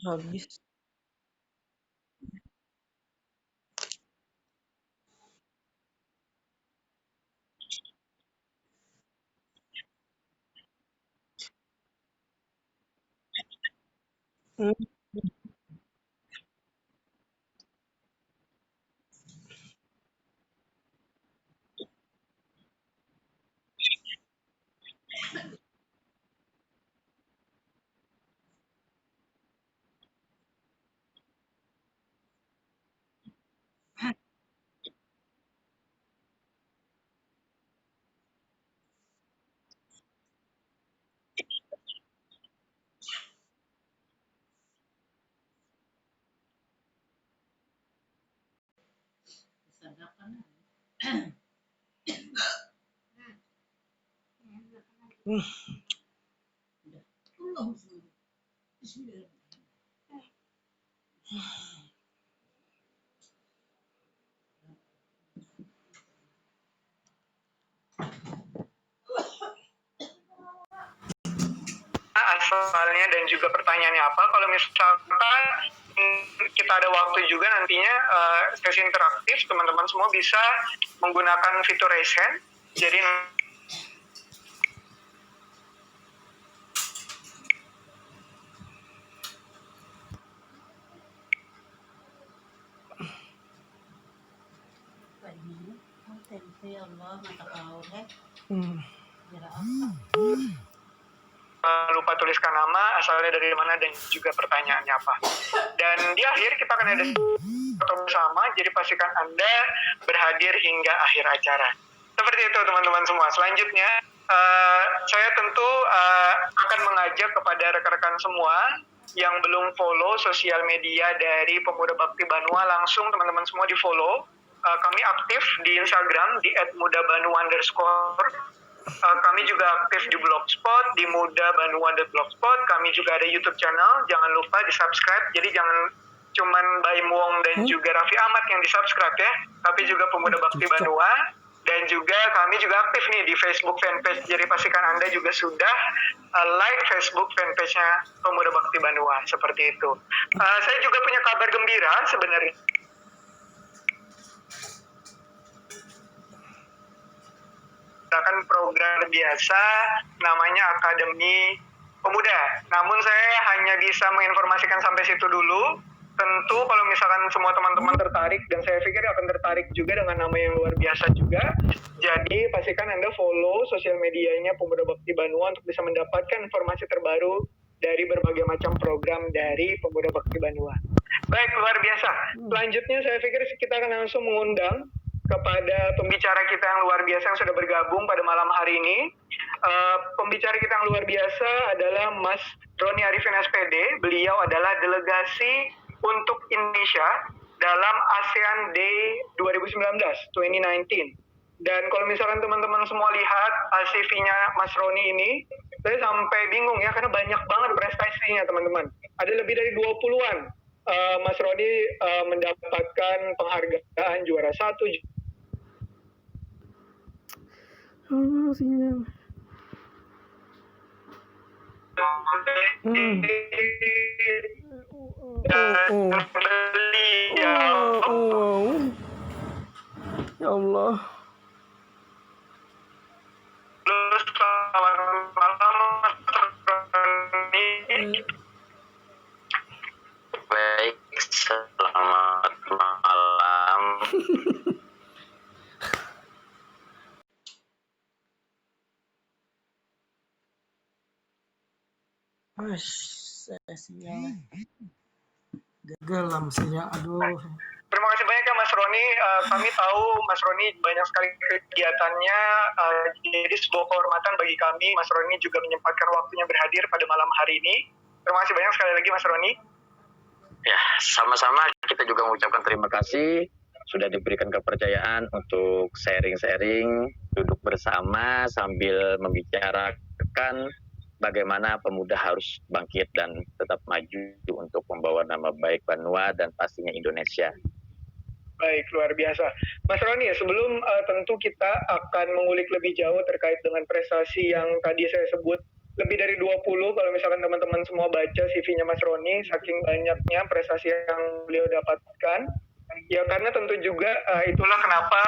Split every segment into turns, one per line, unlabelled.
habis. Hmm. Asalnya dan juga pertanyaannya apa. Kalau misalkan kita ada waktu juga nantinya sesi interaktif, teman-teman semua bisa menggunakan fitur raise hand. Jadi lupa tuliskan nama, asalnya dari mana, dan juga pertanyaannya apa. Dan di akhir kita akan ada foto bersama, jadi pastikan Anda berhadir hingga akhir acara. Seperti itu teman-teman semua. Selanjutnya, saya tentu akan mengajak kepada rekan-rekan semua yang belum follow sosial media dari Pemuda Bakti Banua, langsung teman-teman semua di follow. Kami aktif di Instagram di @mudabanua_. Kami juga aktif di Blogspot, di mudabanua.blogspot. Kami juga ada YouTube channel, jangan lupa di subscribe. Jadi jangan cuman Baim Wong dan juga Raffi Ahmad yang di subscribe ya, tapi juga Pemuda Bakti Banua. Dan juga kami juga aktif nih di Facebook fanpage, jadi pastikan Anda juga sudah like Facebook fanpage-nya Pemuda Bakti Banua, seperti itu. Saya juga punya kabar gembira sebenarnya. Akan program biasa namanya Akademi Pemuda. Namun saya hanya bisa menginformasikan sampai situ dulu. Tentu kalau misalkan semua teman-teman tertarik, dan saya pikir akan tertarik juga dengan nama yang luar biasa juga, jadi pastikan Anda follow sosial medianya Pemuda Bakti Banua untuk bisa mendapatkan informasi terbaru dari berbagai macam program dari Pemuda Bakti Banua. Baik, luar biasa. Selanjutnya saya pikir kita akan langsung mengundang kepada pembicara kita yang luar biasa yang sudah bergabung pada malam hari ini. Pembicara kita yang luar biasa adalah Mas Roni Arifin SPD. Beliau adalah delegasi untuk Indonesia dalam ASEAN Day 2019. Dan kalau misalkan teman-teman semua lihat CV-nya Mas Roni ini, saya sampai bingung ya, karena banyak banget prestasinya teman-teman. Ada lebih dari 20-an. Mas Roni mendapatkan penghargaan juara 1, sinyal. Ya Allah.
Baik, selamat malam.
Saya sinyal gagal lah mesinnya, aduh.
Terima kasih banyak ya Mas Roni. Kami tahu Mas Roni banyak sekali kegiatannya, jadi sebuah kehormatan bagi kami. Mas Roni juga menyempatkan waktunya berhadir pada malam hari ini. Terima kasih banyak sekali lagi Mas Roni.
Ya, sama-sama kita juga mengucapkan terima kasih sudah diberikan kepercayaan untuk sharing-sharing, duduk bersama sambil membicarakan bagaimana pemuda harus bangkit dan tetap maju untuk membawa nama baik Banua dan pastinya Indonesia.
Baik, luar biasa. Mas Roni, sebelum tentu kita akan mengulik lebih jauh terkait dengan prestasi yang tadi saya sebut lebih dari 20 kalau misalkan teman-teman semua baca CV-nya Mas Roni, saking banyaknya prestasi yang beliau dapatkan. Ya karena tentu juga itulah kenapa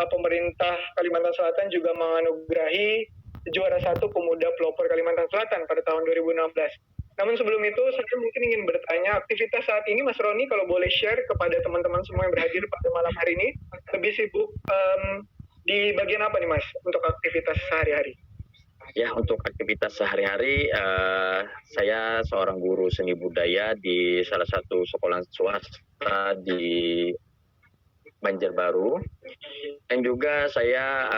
pemerintah Kalimantan Selatan juga menganugerahi juara 1 pemuda pelopor Kalimantan Selatan pada tahun 2016. Namun sebelum itu saya mungkin ingin bertanya, aktivitas saat ini Mas Roni kalau boleh share kepada teman-teman semua yang berhadir pada malam hari ini, lebih sibuk di bagian apa nih Mas untuk aktivitas sehari-hari?
Ya, untuk aktivitas sehari-hari, saya seorang guru seni budaya di salah satu sekolah swasta di Banjarbaru, dan juga saya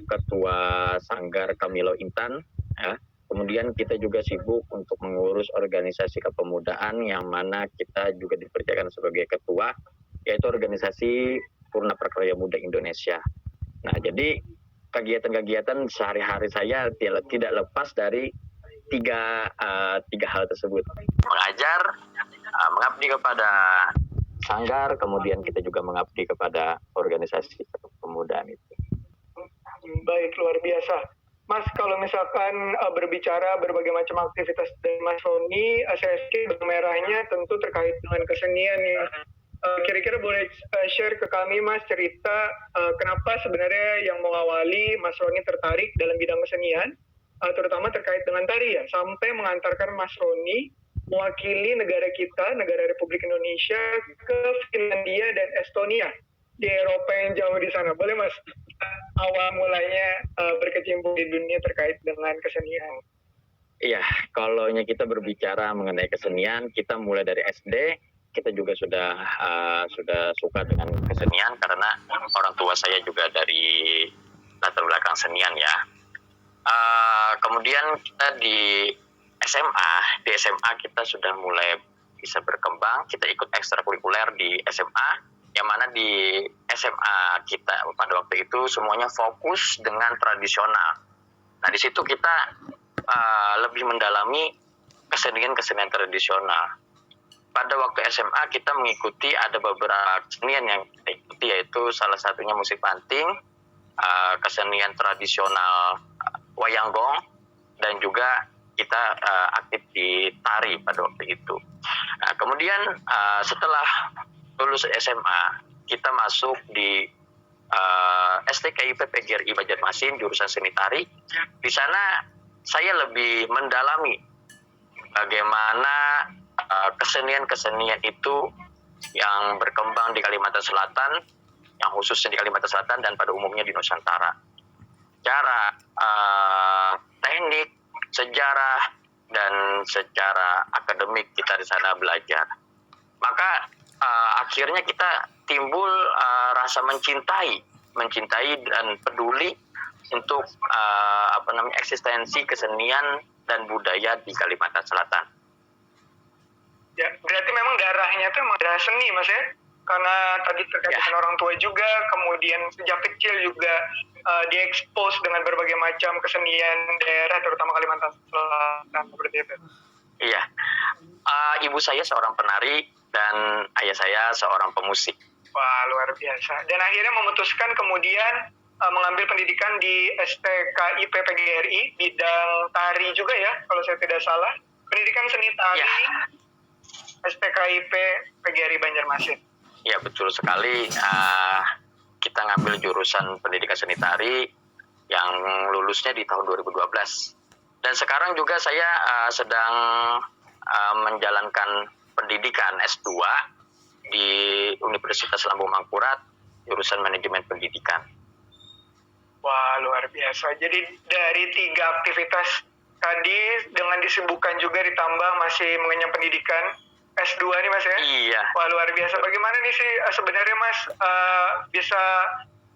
ketua Sanggar Kamilo Intan. Ya. Kemudian kita juga sibuk untuk mengurus organisasi kepemudaan yang mana kita juga dipercayakan sebagai ketua, yaitu organisasi Purna Prakarya Muda Indonesia. Nah, jadi kegiatan-kegiatan sehari-hari saya tidak lepas dari tiga hal tersebut. Mengajar, mengabdi kepada Sanggar, kemudian kita juga mengabdi kepada organisasi kepemudaan itu.
Baik, luar biasa. Mas, kalau misalkan berbicara berbagai macam aktivitas dari Mas Roni, saya pikir merahnya tentu terkait dengan kesenian ya. Kira-kira boleh share ke kami Mas cerita kenapa sebenarnya yang mengawali Mas Roni tertarik dalam bidang kesenian, terutama terkait dengan tari ya, sampai mengantarkan Mas Roni mewakili negara kita, negara Republik Indonesia, ke Finlandia dan Estonia di Eropa yang jauh di sana. Boleh Mas, awal mulanya berkecimpung di dunia terkait dengan kesenian?
Iya, kalau kita berbicara mengenai kesenian, kita mulai dari SD, kita juga sudah suka dengan kesenian karena orang tua saya juga dari latar belakang senian ya. Kemudian kita di SMA kita sudah mulai bisa berkembang, kita ikut ekstrakurikuler di SMA, yang mana di SMA kita pada waktu itu semuanya fokus dengan tradisional. Nah di situ kita lebih mendalami kesenian tradisional. Pada waktu SMA kita mengikuti ada beberapa kesenian yang kita ikuti, yaitu salah satunya musik panting, kesenian tradisional wayanggong, dan juga kita aktif di tari pada waktu itu. Nah, kemudian setelah lulus SMA, kita masuk di STKIP PGRI Banjarmasin jurusan seni tari. Di sana saya lebih mendalami bagaimana kesenian-kesenian itu yang berkembang di Kalimantan Selatan, yang khususnya di Kalimantan Selatan dan pada umumnya di Nusantara. Cara teknik, sejarah, dan secara akademik kita di sana belajar. Maka akhirnya kita timbul rasa mencintai dan peduli untuk eksistensi kesenian dan budaya di Kalimantan Selatan.
Ya, berarti memang darahnya itu memang darah seni Mas ya? Karena tadi terkait dengan orang tua juga, kemudian sejak kecil juga diekspos dengan berbagai macam kesenian daerah, terutama Kalimantan Selatan, seperti itu.
Iya, ibu saya seorang penari dan ayah saya seorang pemusik.
Wah, luar biasa. Dan akhirnya memutuskan kemudian mengambil pendidikan di STKIP PGRI, bidang tari juga ya, kalau saya tidak salah. Pendidikan seni tari, ya. STKIP PGRI Banjarmasin.
Ya, betul sekali. Kita ngambil jurusan pendidikan seni tari yang lulusnya di tahun 2012. Dan sekarang juga saya sedang menjalankan pendidikan S2 di Universitas Lambung Mangkurat, jurusan manajemen pendidikan.
Wah, luar biasa. Jadi dari 3 aktivitas tadi dengan disibukkan juga ditambah masih mengenyam pendidikan S2 nih Mas ya?
Iya.
Wah, luar biasa. Bagaimana nih sih sebenarnya Mas bisa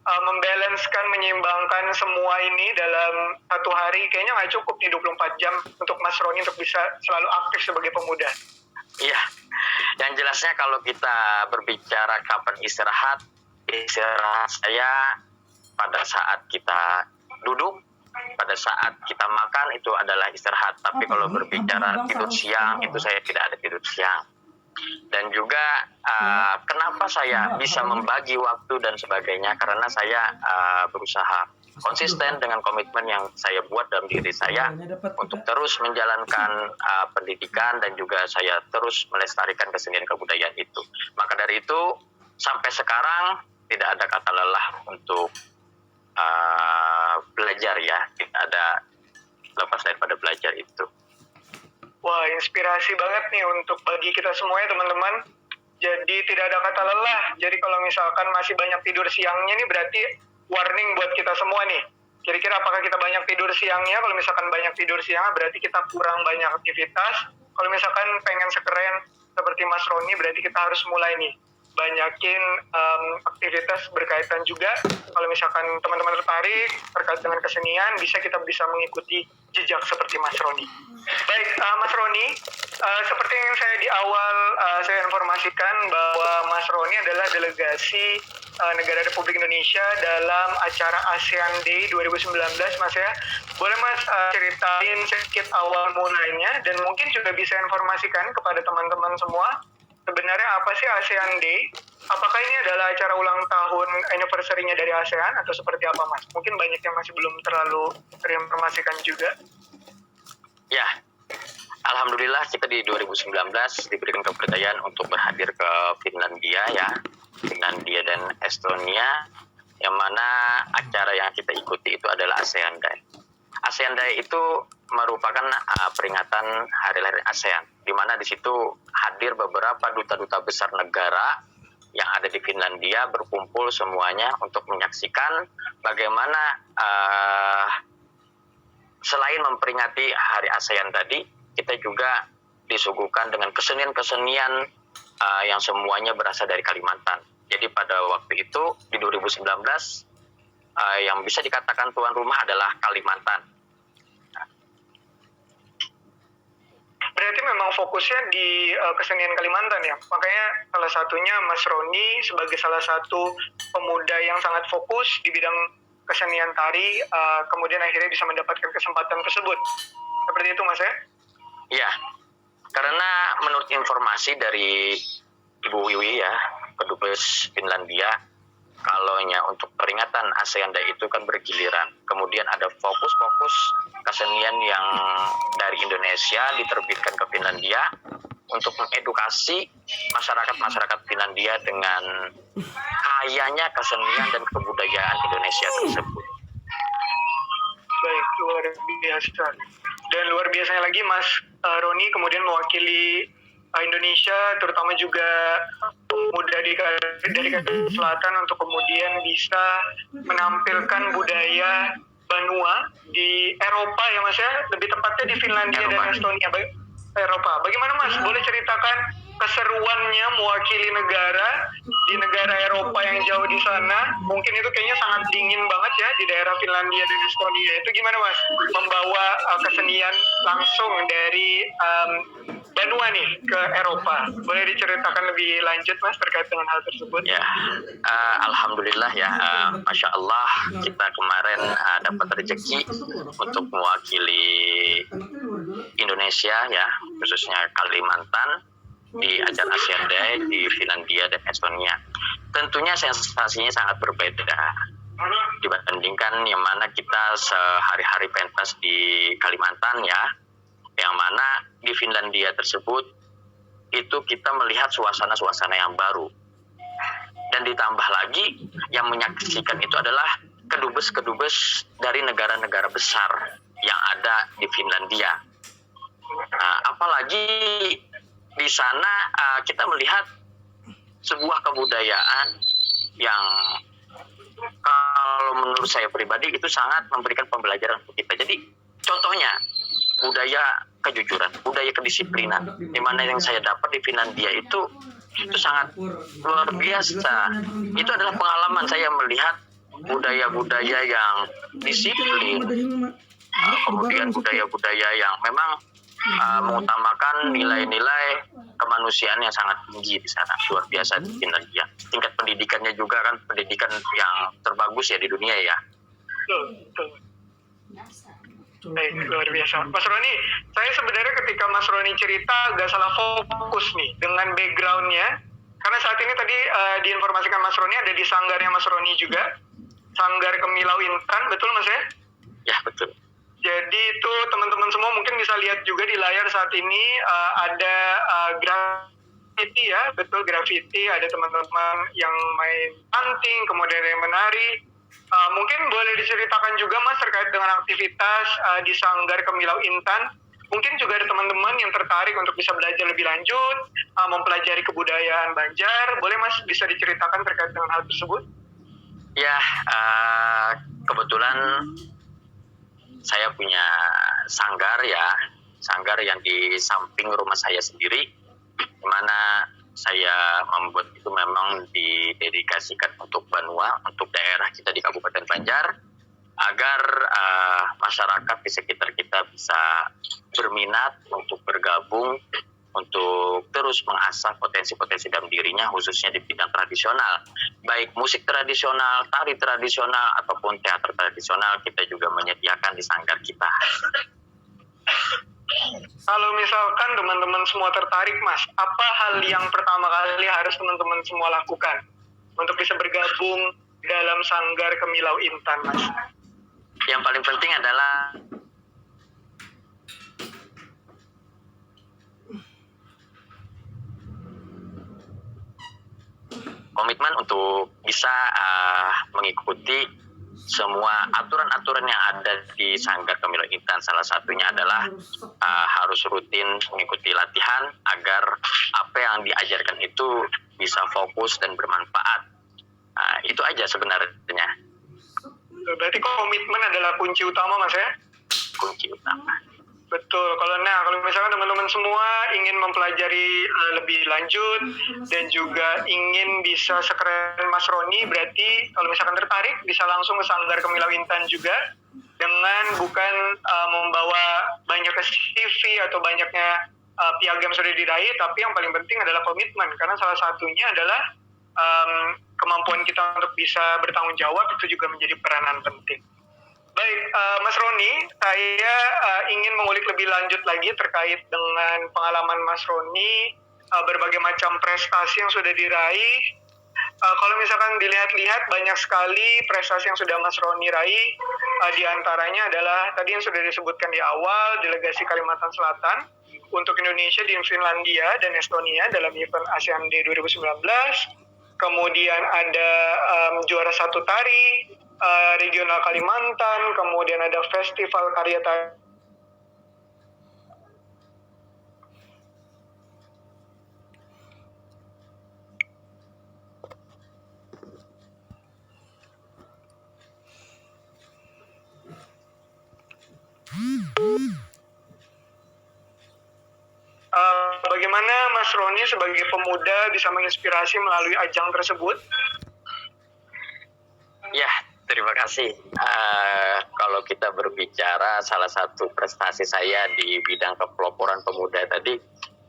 membalancekan, menyeimbangkan semua ini dalam satu hari? Kayaknya nggak cukup nih 24 jam untuk Mas Roni untuk bisa selalu aktif sebagai pemuda.
Iya, yang jelasnya kalau kita berbicara kapan istirahat saya pada saat kita duduk, pada saat kita makan itu adalah istirahat. Tapi kalau berbicara tidur siang, itu saya tidak ada tidur siang. Dan juga kenapa saya bisa membagi waktu dan sebagainya, karena saya berusaha konsisten dengan komitmen yang saya buat dalam diri saya untuk terus menjalankan pendidikan dan juga saya terus melestarikan kesenian kebudayaan itu. Maka dari itu sampai sekarang tidak ada kata lelah untuk belajar ya, tidak ada lepas daripada belajar itu.
Wah, inspirasi banget nih untuk bagi kita semua ya teman-teman. Jadi tidak ada kata lelah. Jadi kalau misalkan masih banyak tidur siangnya nih berarti warning buat kita semua nih. Kira-kira apakah kita banyak tidur siangnya? Kalau misalkan banyak tidur siangnya berarti kita kurang banyak aktivitas. Kalau misalkan pengen sekeren seperti Mas Roni berarti kita harus mulai nih banyakin aktivitas berkaitan juga. Kalau misalkan teman-teman tertarik terkait dengan kesenian, kita bisa mengikuti jejak seperti Mas Roni. Baik, Mas Roni, seperti yang saya di awal saya informasikan bahwa Mas Roni adalah delegasi negara Republik Indonesia dalam acara ASEAN Day 2019, Mas ya. Boleh Mas ceritain sedikit awal mulainya dan mungkin juga bisa informasikan kepada teman-teman semua sebenarnya apa sih ASEAN Day? Apakah ini adalah acara ulang tahun anniversary-nya dari ASEAN atau seperti apa Mas? Mungkin banyak yang masih belum terlalu terinformasikan juga.
Ya, alhamdulillah kita di 2019 diberikan kepercayaan untuk berhadir ke Finlandia ya, Finlandia dan Estonia, yang mana acara yang kita ikuti itu adalah ASEAN Day. ASEAN Day itu merupakan peringatan Hari Lahir ASEAN, di mana di situ hadir beberapa duta-duta besar negara yang ada di Finlandia berkumpul semuanya untuk menyaksikan bagaimana selain memperingati Hari ASEAN tadi, kita juga disuguhkan dengan kesenian-kesenian yang semuanya berasal dari Kalimantan. Jadi pada waktu itu di 2019 yang bisa dikatakan tuan rumah adalah Kalimantan.
Berarti memang fokusnya di kesenian Kalimantan ya. Makanya salah satunya Mas Roni sebagai salah satu pemuda yang sangat fokus di bidang kesenian tari, kemudian akhirnya bisa mendapatkan kesempatan tersebut. Seperti itu Mas ya?
Iya, karena menurut informasi dari Ibu Wiwi ya, Kedubes Finlandia, kalaunya untuk peringatan ASEAN Day itu kan bergiliran. Kemudian ada fokus-fokus kesenian yang dari Indonesia diterbitkan ke Finlandia untuk mengedukasi masyarakat Finlandia dengan kayanya kesenian dan kebudayaan Indonesia tersebut.
Baik, luar biasa. Dan luar biasanya lagi Mas Roni kemudian mewakili Indonesia, terutama juga pemuda dari Selatan untuk kemudian bisa menampilkan budaya Banua di Eropa ya Mas ya, lebih tepatnya di Finlandia dan Estonia. Eropa. Bagaimana Mas? Boleh ceritakan keseruannya mewakili negara di negara Eropa yang jauh di sana? Mungkin itu kayaknya sangat dingin banget ya di daerah Finlandia dan Estonia. Itu gimana Mas? Membawa kesenian langsung dari Banua nih ke Eropa. Boleh diceritakan lebih lanjut Mas terkait dengan hal tersebut?
Ya, alhamdulillah ya, masya Allah kita kemarin dapat rezeki untuk mewakili Indonesia ya, khususnya Kalimantan di acara ASEAN Day di Finlandia dan Estonia. Tentunya sensasinya sangat berbeda dibandingkan yang mana kita sehari-hari pentas di Kalimantan ya, yang mana di Finlandia tersebut itu kita melihat suasana-suasana yang baru. Dan ditambah lagi yang menyaksikan itu adalah kedubes-kedubes dari negara-negara besar yang ada di Finlandia. Apalagi di sana kita melihat sebuah kebudayaan yang kalau menurut saya pribadi itu sangat memberikan pembelajaran untuk kita. Jadi contohnya budaya kejujuran, budaya kedisiplinan, di mana yang saya dapat di Finlandia itu sangat luar biasa. Itu adalah pengalaman saya melihat budaya-budaya yang disiplin, kemudian budaya-budaya yang memang mengutamakan nilai-nilai kemanusiaan yang sangat tinggi di sana, luar biasa di Finlandia. Tingkat pendidikannya juga kan pendidikan yang terbagus ya di dunia ya.
Betul. Baik, luar biasa. Mas Roni, saya sebenarnya ketika Mas Roni cerita agak salah fokus nih dengan background-nya. Karena saat ini tadi diinformasikan Mas Roni ada di sanggarnya Mas Roni juga.
Sanggar Kemilau Intan, betul Mas ya?
Ya, betul.
Jadi itu teman-teman semua mungkin bisa lihat juga di layar saat ini ada graffiti ya, betul graffiti. Ada teman-teman yang main hunting, kemudian yang menari. Mungkin boleh diceritakan juga Mas terkait dengan aktivitas di Sanggar Kemilau Intan. Mungkin juga ada teman-teman yang tertarik untuk bisa belajar lebih lanjut, mempelajari kebudayaan Banjar. Boleh Mas bisa diceritakan terkait dengan hal tersebut?
Ya, kebetulan saya punya sanggar yang di samping rumah saya sendiri, di mana saya membuat itu memang didedikasikan untuk Banua, untuk daerah kita di Kabupaten Banjar, agar masyarakat di sekitar kita bisa berminat untuk bergabung, untuk terus mengasah potensi-potensi dalam dirinya, khususnya di bidang tradisional. Baik musik tradisional, tari tradisional, ataupun teater tradisional, kita juga menyediakan di sanggar kita.
Kalau misalkan teman-teman semua tertarik Mas, apa hal yang pertama kali harus teman-teman semua lakukan untuk bisa bergabung dalam Sanggar Kemilau Intan Mas?
Yang paling penting adalah komitmen untuk bisa mengikuti semua aturan-aturan yang ada di Sanggar Kemilau Intan. Salah satunya adalah harus rutin mengikuti latihan agar apa yang diajarkan itu bisa fokus dan bermanfaat. Itu aja sebenarnya.
Berarti komitmen adalah kunci utama Mas ya?
Kunci utama.
Betul. Kalau misalkan teman-teman semua ingin mempelajari lebih lanjut dan juga ingin bisa sekeren Mas Roni, berarti kalau misalkan tertarik bisa langsung ke Sanggar Kemilau Intan juga, dengan bukan membawa banyak CV atau banyaknya piagam sudah diraih, tapi yang paling penting adalah komitmen, karena salah satunya adalah kemampuan kita untuk bisa bertanggung jawab itu juga menjadi peranan penting. Baik, Mas Roni, saya ingin mengulik lebih lanjut lagi terkait dengan pengalaman Mas Roni, berbagai macam prestasi yang sudah diraih. Kalau misalkan dilihat-lihat, banyak sekali prestasi yang sudah Mas Roni raih, di antaranya adalah tadi yang sudah disebutkan di awal, delegasi Kalimantan Selatan untuk Indonesia di Finlandia dan Estonia dalam event ASEAN Day 2019. Kemudian ada juara satu tari, regional Kalimantan, kemudian ada festival karya tari. Bagaimana Mas Roni sebagai pemuda bisa menginspirasi melalui ajang tersebut?
Ya, terima kasih. Kalau kita berbicara salah satu prestasi saya di bidang kepeloporan pemuda tadi,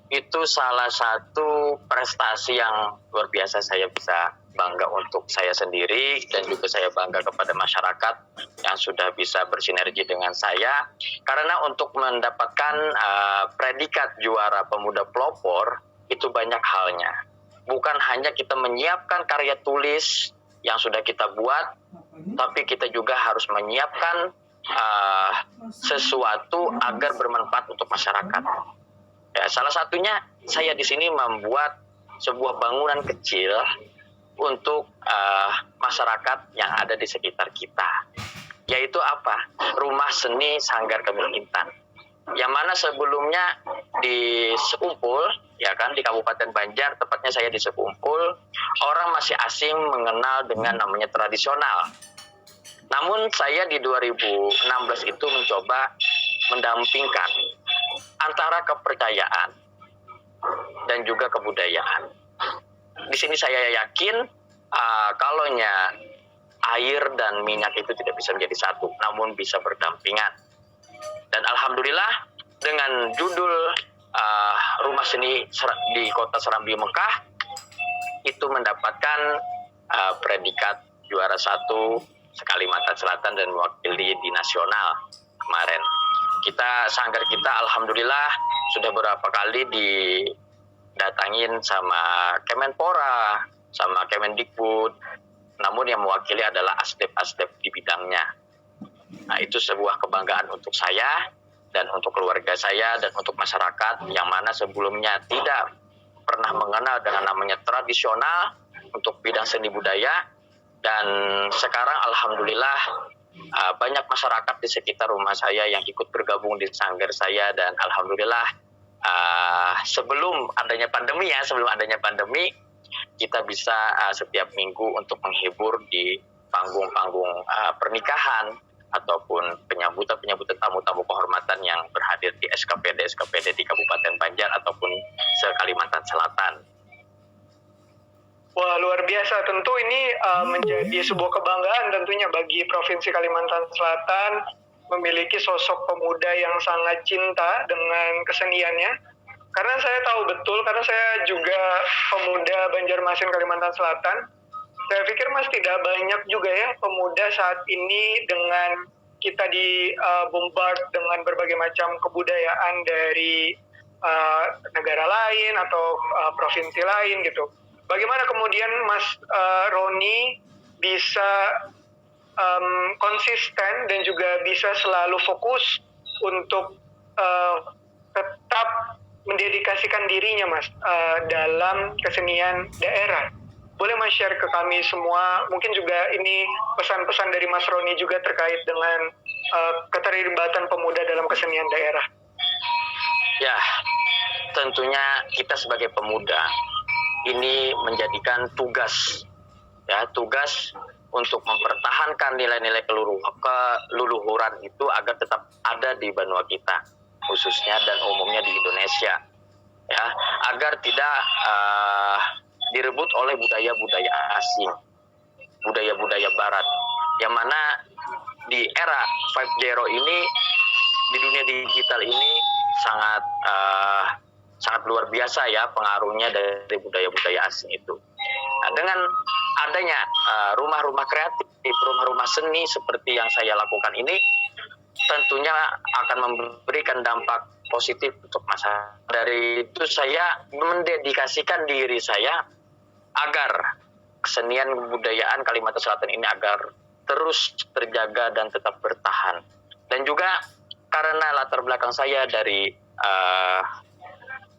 itu salah satu prestasi yang luar biasa. Saya bisa bangga untuk saya sendiri dan juga saya bangga kepada masyarakat yang sudah bisa bersinergi dengan saya. Karena untuk mendapatkan predikat juara pemuda pelopor itu banyak halnya. Bukan hanya kita menyiapkan karya tulis yang sudah kita buat, tapi kita juga harus menyiapkan sesuatu agar bermanfaat untuk masyarakat. Ya, salah satunya saya di sini membuat sebuah bangunan kecil untuk masyarakat yang ada di sekitar kita, yaitu apa? Rumah Seni Sanggar Kemilau Intan, yang mana sebelumnya di Sekumpul, ya kan, di Kabupaten Banjar, tepatnya saya di Sekumpul, orang masih asing mengenal dengan namanya tradisional. Namun saya di 2016 itu mencoba mendampingkan antara kepercayaan dan juga kebudayaan. Di sini saya yakin kalaunya air dan minyak itu tidak bisa menjadi satu, namun bisa berdampingan. Dan alhamdulillah dengan judul Rumah Seni di Kota Serambi Mekah itu mendapatkan predikat juara satu Kalimantan Selatan dan mewakili di nasional kemarin. Sanggar kita alhamdulillah sudah beberapa kali didatangin sama Kemenpora, sama Kemendikbud, namun yang mewakili adalah asdep-asdep di bidangnya. Nah, itu sebuah kebanggaan untuk saya dan untuk keluarga saya dan untuk masyarakat yang mana sebelumnya tidak pernah mengenal dengan namanya tradisional untuk bidang seni budaya, dan sekarang alhamdulillah banyak masyarakat di sekitar rumah saya yang ikut bergabung di sanggar saya, dan alhamdulillah sebelum adanya pandemi kita bisa setiap minggu untuk menghibur di panggung-panggung pernikahan ataupun penyambutan tamu-tamu kehormatan yang berhadir di SKPD di Kabupaten Banjar ataupun se-Kalimantan Selatan.
Wah, luar biasa. Tentu ini menjadi sebuah kebanggaan tentunya bagi Provinsi Kalimantan Selatan memiliki sosok pemuda yang sangat cinta dengan keseniannya. Karena saya tahu betul, karena saya juga pemuda Banjarmasin Kalimantan Selatan. Saya pikir Mas tidak banyak juga ya pemuda saat ini dengan kita di bombard dengan berbagai macam kebudayaan dari negara lain atau provinsi lain gitu. Bagaimana kemudian Mas Roni bisa konsisten dan juga bisa selalu fokus untuk tetap mendedikasikan dirinya Mas dalam kesenian daerah? Boleh Mas share ke kami semua, mungkin juga ini pesan-pesan dari Mas Roni juga terkait dengan keterlibatan pemuda dalam kesenian daerah.
Ya, tentunya kita sebagai pemuda ini menjadikan tugas untuk mempertahankan nilai-nilai keluluhuran itu agar tetap ada di benua kita, khususnya dan umumnya di Indonesia, ya, agar tidak direbut oleh budaya-budaya asing, budaya-budaya barat, yang mana di era 5.0 ini, di dunia digital ini sangat luar biasa ya pengaruhnya dari budaya-budaya asing itu. Nah, dengan adanya rumah-rumah kreatif, rumah-rumah seni seperti yang saya lakukan ini, tentunya akan memberikan dampak positif untuk masyarakat. Dari itu saya mendedikasikan diri saya agar kesenian kebudayaan Kalimantan Selatan ini agar terus terjaga dan tetap bertahan. Dan juga karena latar belakang saya dari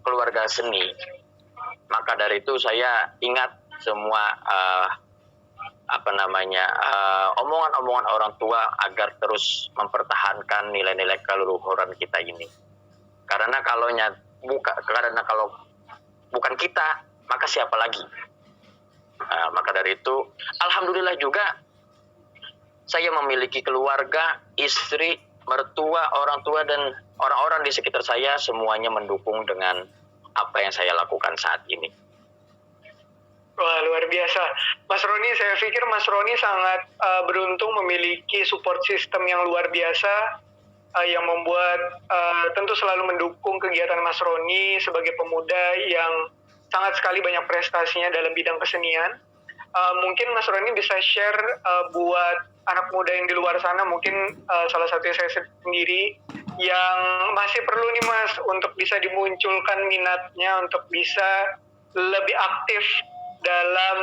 keluarga seni, maka dari itu saya ingat semua omongan-omongan orang tua agar terus mempertahankan nilai-nilai keluluhuran kita ini. Karena kalau bukan kita, maka siapa lagi? Maka dari itu, alhamdulillah juga saya memiliki keluarga, istri, mertua, orang tua, dan orang-orang di sekitar saya semuanya mendukung dengan apa yang saya lakukan saat ini.
Wah, luar biasa. Mas Roni, saya pikir Mas Roni sangat beruntung memiliki support system yang luar biasa yang membuat tentu selalu mendukung kegiatan Mas Roni sebagai pemuda yang sangat sekali banyak prestasinya dalam bidang kesenian. Mungkin Mas Roni bisa share buat anak muda yang di luar sana, mungkin salah satunya saya sendiri, yang masih perlu nih Mas untuk bisa dimunculkan minatnya, untuk bisa lebih aktif dalam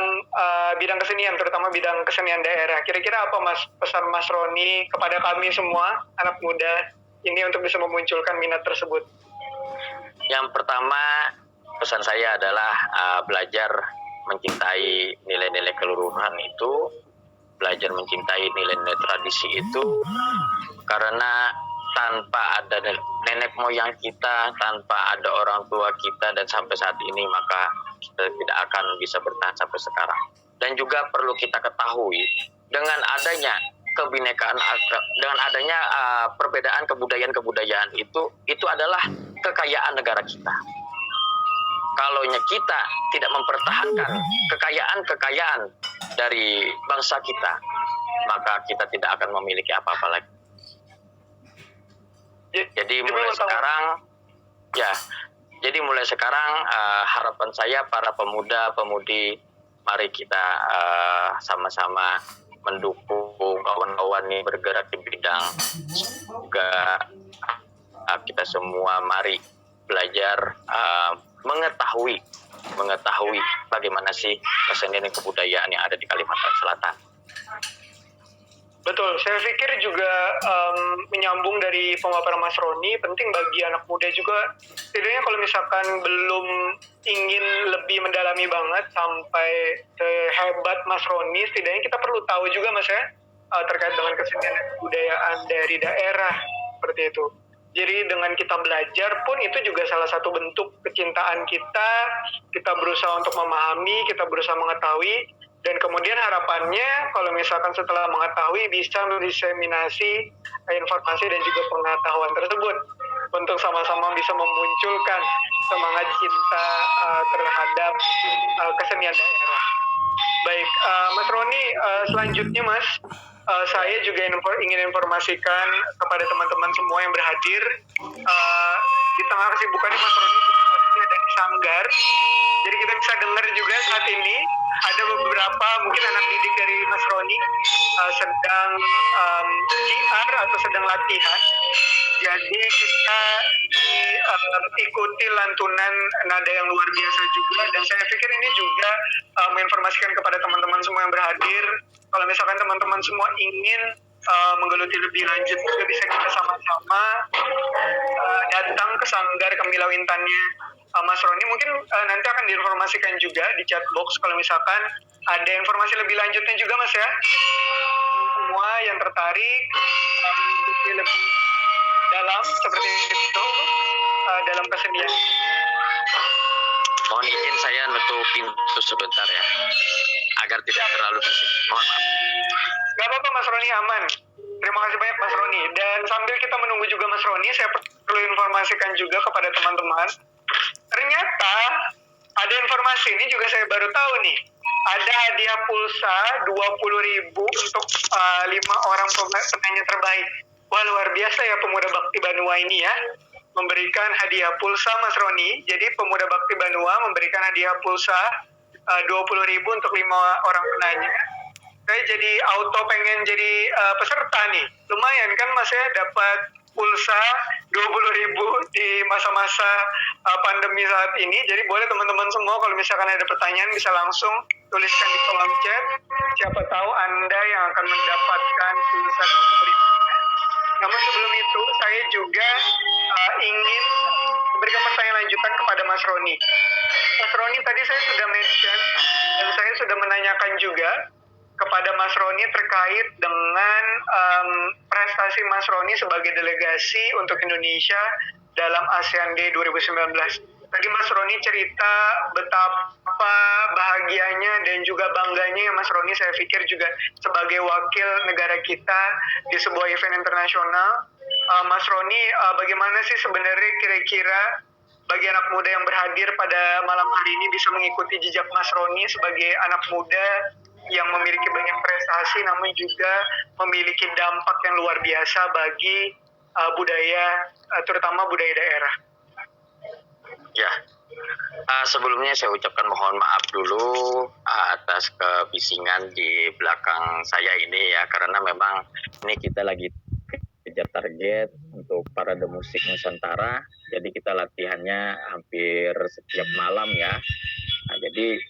bidang kesenian, terutama bidang kesenian daerah. Kira-kira apa Mas pesan Mas Roni kepada kami semua anak muda ini untuk bisa memunculkan minat tersebut?
Yang pertama, pesan saya adalah belajar mencintai nilai-nilai keluluhuran itu, belajar mencintai nilai-nilai tradisi itu, karena tanpa ada nenek moyang kita, tanpa ada orang tua kita, dan sampai saat ini maka kita tidak akan bisa bertahan sampai sekarang. Dan juga perlu kita ketahui, dengan adanya kebinekaan, dengan adanya perbedaan kebudayaan itu adalah kekayaan negara kita. Kalau kita tidak mempertahankan kekayaan dari bangsa kita, maka kita tidak akan memiliki apa-apa lagi. Jadi mulai sekarang harapan saya para pemuda-pemudi, mari kita sama-sama mendukung kawan-kawan yang bergerak di bidang juga kita semua mari belajar mengetahui mengetahui bagaimana sih kesenian dan kebudayaan yang ada di Kalimantan Selatan.
Betul, saya pikir juga menyambung dari pemaparan Mas Roni, penting bagi anak muda juga, setidaknya kalau misalkan belum ingin lebih mendalami banget sampai sehebat Mas Roni, setidaknya kita perlu tahu juga Mas ya, terkait dengan kesenian dan kebudayaan dari daerah, seperti itu. Jadi dengan kita belajar pun itu juga salah satu bentuk kecintaan kita berusaha untuk memahami, kita berusaha mengetahui, dan kemudian harapannya kalau misalkan setelah mengetahui bisa mendiseminasi informasi dan juga pengetahuan tersebut untuk sama-sama bisa memunculkan semangat cinta terhadap kesenian daerah. Baik, Mas Roni, selanjutnya Mas, saya juga ingin informasikan kepada teman-teman semua yang berhadir, di tengah kesibukannya Mas Roni juga ada di Sanggar, jadi kita bisa dengar juga saat ini ada beberapa mungkin anak didik dari Mas Roni sedang PR atau sedang latihan. Jadi kita ikuti lantunan nada yang luar biasa juga, dan saya pikir ini juga menginformasikan kepada teman-teman semua yang berhadir, kalau misalkan teman-teman semua ingin menggeluti lebih lanjut juga bisa kita sama-sama datang ke Sanggar Kemilawintannya Mas Roni. Mungkin nanti akan diinformasikan juga di chat box kalau misalkan ada informasi lebih lanjutnya juga Mas ya. Semua yang tertarik mengikuti lebih dalam seperti itu dalam kesenian.
Mohon izin saya nutup pintu sebentar ya, agar tidak terlalu bising. Mohon maaf.
Gak apa-apa Mas Roni, aman. Terima kasih banyak Mas Roni. Dan sambil kita menunggu juga Mas Roni, saya perlu informasikan juga kepada teman-teman. Ternyata ada informasi, ini juga saya baru tahu nih. Ada hadiah pulsa 20.000 untuk 5 orang penanya terbaik. Wah, luar biasa ya Pemuda Bakti Banua ini ya. Memberikan hadiah pulsa Mas Roni. Jadi Pemuda Bakti Banua memberikan hadiah pulsa 20.000 untuk 5 orang penanya. Saya jadi auto pengen jadi peserta nih. Lumayan kan Mas ya, dapat pulsa 20.000 di masa-masa pandemi saat ini. Jadi boleh teman-teman semua kalau misalkan ada pertanyaan bisa langsung tuliskan di kolom chat. Siapa tahu Anda yang akan mendapatkan pulsa 20.000. Namun sebelum itu saya juga ingin memberikan pertanyaan lanjutan kepada Mas Roni. Mas Roni, tadi saya sudah mention dan saya sudah menanyakan juga kepada Mas Roni terkait dengan prestasi Mas Roni sebagai delegasi untuk Indonesia dalam ASEAN Day 2019. Tadi Mas Roni cerita betapa bahagianya dan juga bangganya ya Mas Roni, saya pikir juga sebagai wakil negara kita di sebuah event internasional. Mas Roni, bagaimana sih sebenarnya kira-kira bagi anak muda yang berhadir pada malam hari ini bisa mengikuti jejak Mas Roni sebagai anak muda yang memiliki banyak prestasi namun juga memiliki dampak yang luar biasa bagi budaya, terutama budaya daerah.
Ya, sebelumnya saya ucapkan mohon maaf dulu atas kebisingan di belakang saya ini ya, karena memang ini kita lagi kejar target untuk parade musik Nusantara, jadi kita latihannya hampir setiap malam ya. Nah, jadi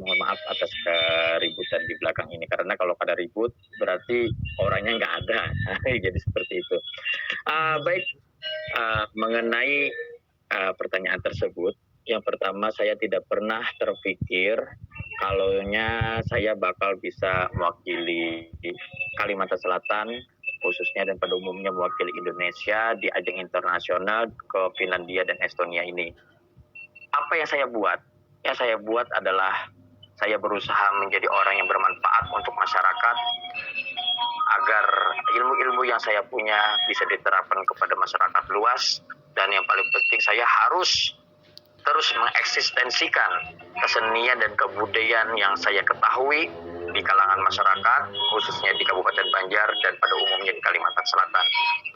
mohon maaf atas keributan di belakang ini, karena kalau pada ribut berarti orangnya nggak ada. Jadi seperti itu. Baik, mengenai pertanyaan tersebut, yang pertama saya tidak pernah terpikir kalaunya saya bakal bisa mewakili Kalimantan Selatan khususnya dan pada umumnya mewakili Indonesia di ajang internasional ke Finlandia dan Estonia ini. Apa yang saya buat? Yang saya buat adalah saya berusaha menjadi orang yang bermanfaat untuk masyarakat agar ilmu-ilmu yang saya punya bisa diterapkan kepada masyarakat luas, dan yang paling penting saya harus terus mengeksistensikan kesenian dan kebudayaan yang saya ketahui di kalangan masyarakat, khususnya di Kabupaten Banjar dan pada umumnya di Kalimantan Selatan.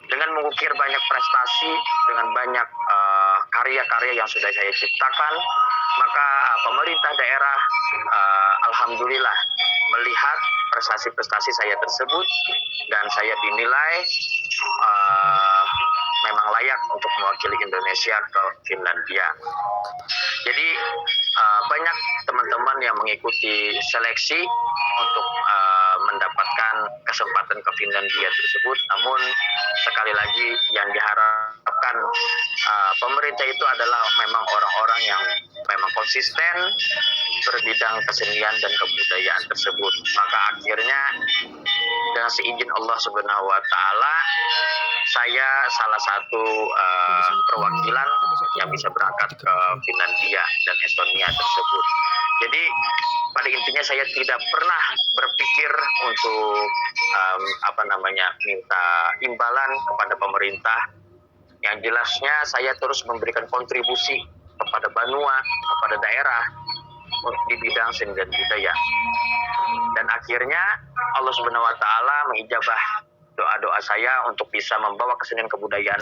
Dengan mengukir banyak prestasi, dengan banyak karya-karya yang sudah saya ciptakan, maka pemerintah daerah alhamdulillah melihat prestasi-prestasi saya tersebut, dan saya dinilai memang layak untuk mewakili Indonesia ke Finlandia. Jadi banyak teman-teman yang mengikuti seleksi untuk mendapatkan kesempatan ke Finlandia tersebut. Namun sekali lagi yang diharapkan pemerintah itu adalah memang orang-orang yang memang konsisten berbidang kesenian dan kebudayaan tersebut. Maka akhirnya dengan seizin Allah Subhanahu wa taala, saya salah satu perwakilan yang bisa berangkat ke Finlandia dan Estonia tersebut. Jadi pada intinya saya tidak pernah berpikir untuk minta imbalan kepada pemerintah. Yang jelasnya saya terus memberikan kontribusi kepada Banua, kepada daerah di bidang seni dan budaya. Dan akhirnya Allah Subhanahu wa taala mengijabah doa-doa saya untuk bisa membawa kesenian kebudayaan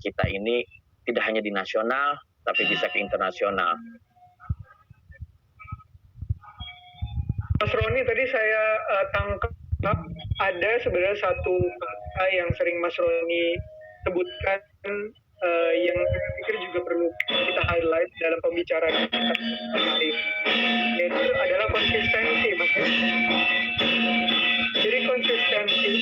kita ini tidak hanya di nasional tapi bisa ke internasional.
Mas Roni, tadi saya tangkap ada sebenarnya satu kata yang sering Mas Roni sebutkan yang saya pikir juga perlu kita highlight dalam pembicaraan kita hari ini, yaitu adalah konsistensi, Mas. Jadi konsistensi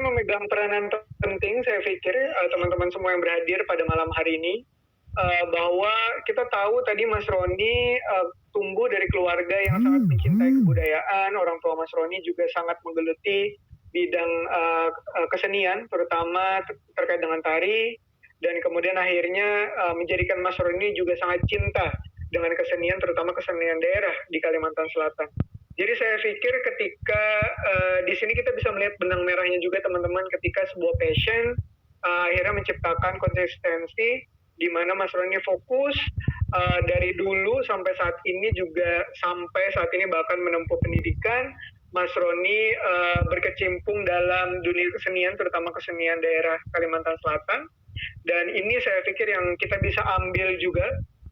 memegang peranan penting, saya pikir teman-teman semua yang berhadir pada malam hari ini, bahwa kita tahu tadi Mas Roni tumbuh dari keluarga yang sangat mencintai kebudayaan. Orang tua Mas Roni juga sangat menggeluti bidang kesenian, terutama terkait dengan tari, dan kemudian akhirnya menjadikan Mas Roni juga sangat cinta dengan kesenian, terutama kesenian daerah di Kalimantan Selatan. Jadi saya pikir ketika di sini kita bisa melihat benang merahnya juga teman-teman, ketika sebuah passion akhirnya menciptakan konsistensi di mana Mas Roni fokus dari dulu sampai saat ini, juga sampai saat ini bahkan menempuh pendidikan. Mas Roni berkecimpung dalam dunia kesenian, terutama kesenian daerah Kalimantan Selatan. Dan ini saya pikir yang kita bisa ambil juga,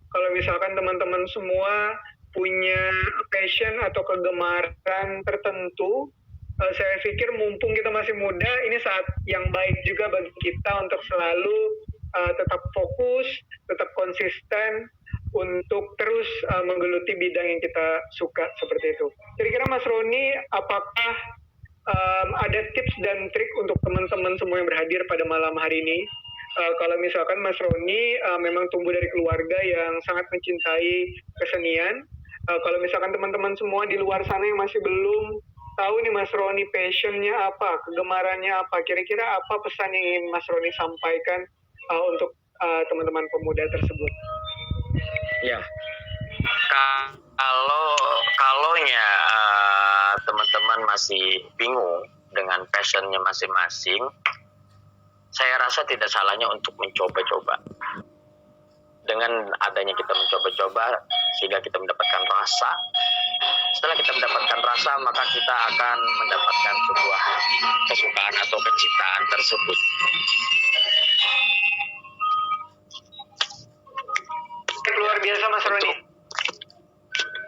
kalau misalkan teman-teman semua punya passion atau kegemaran tertentu, saya pikir mumpung kita masih muda, ini saat yang baik juga bagi kita untuk selalu tetap fokus, tetap konsisten untuk terus menggeluti bidang yang kita suka, seperti itu. Kira-kira Mas Roni, apakah ada tips dan trik untuk teman-teman semua yang berhadir pada malam hari ini? Kalau misalkan Mas Roni memang tumbuh dari keluarga yang sangat mencintai kesenian, kalau misalkan teman-teman semua di luar sana yang masih belum tahu nih Mas Roni passionnya apa, kegemarannya apa, kira-kira apa pesan yang ingin Mas Roni sampaikan untuk teman-teman pemuda tersebut?
Ya, kalaunya teman-teman masih bingung dengan passionnya masing-masing, saya rasa tidak salahnya untuk mencoba-coba. Dengan adanya kita mencoba-coba, sehingga kita mendapatkan rasa. Setelah kita mendapatkan rasa, maka kita akan mendapatkan sebuah kesukaan atau kecintaan tersebut.
Luar biasa Mas Roni.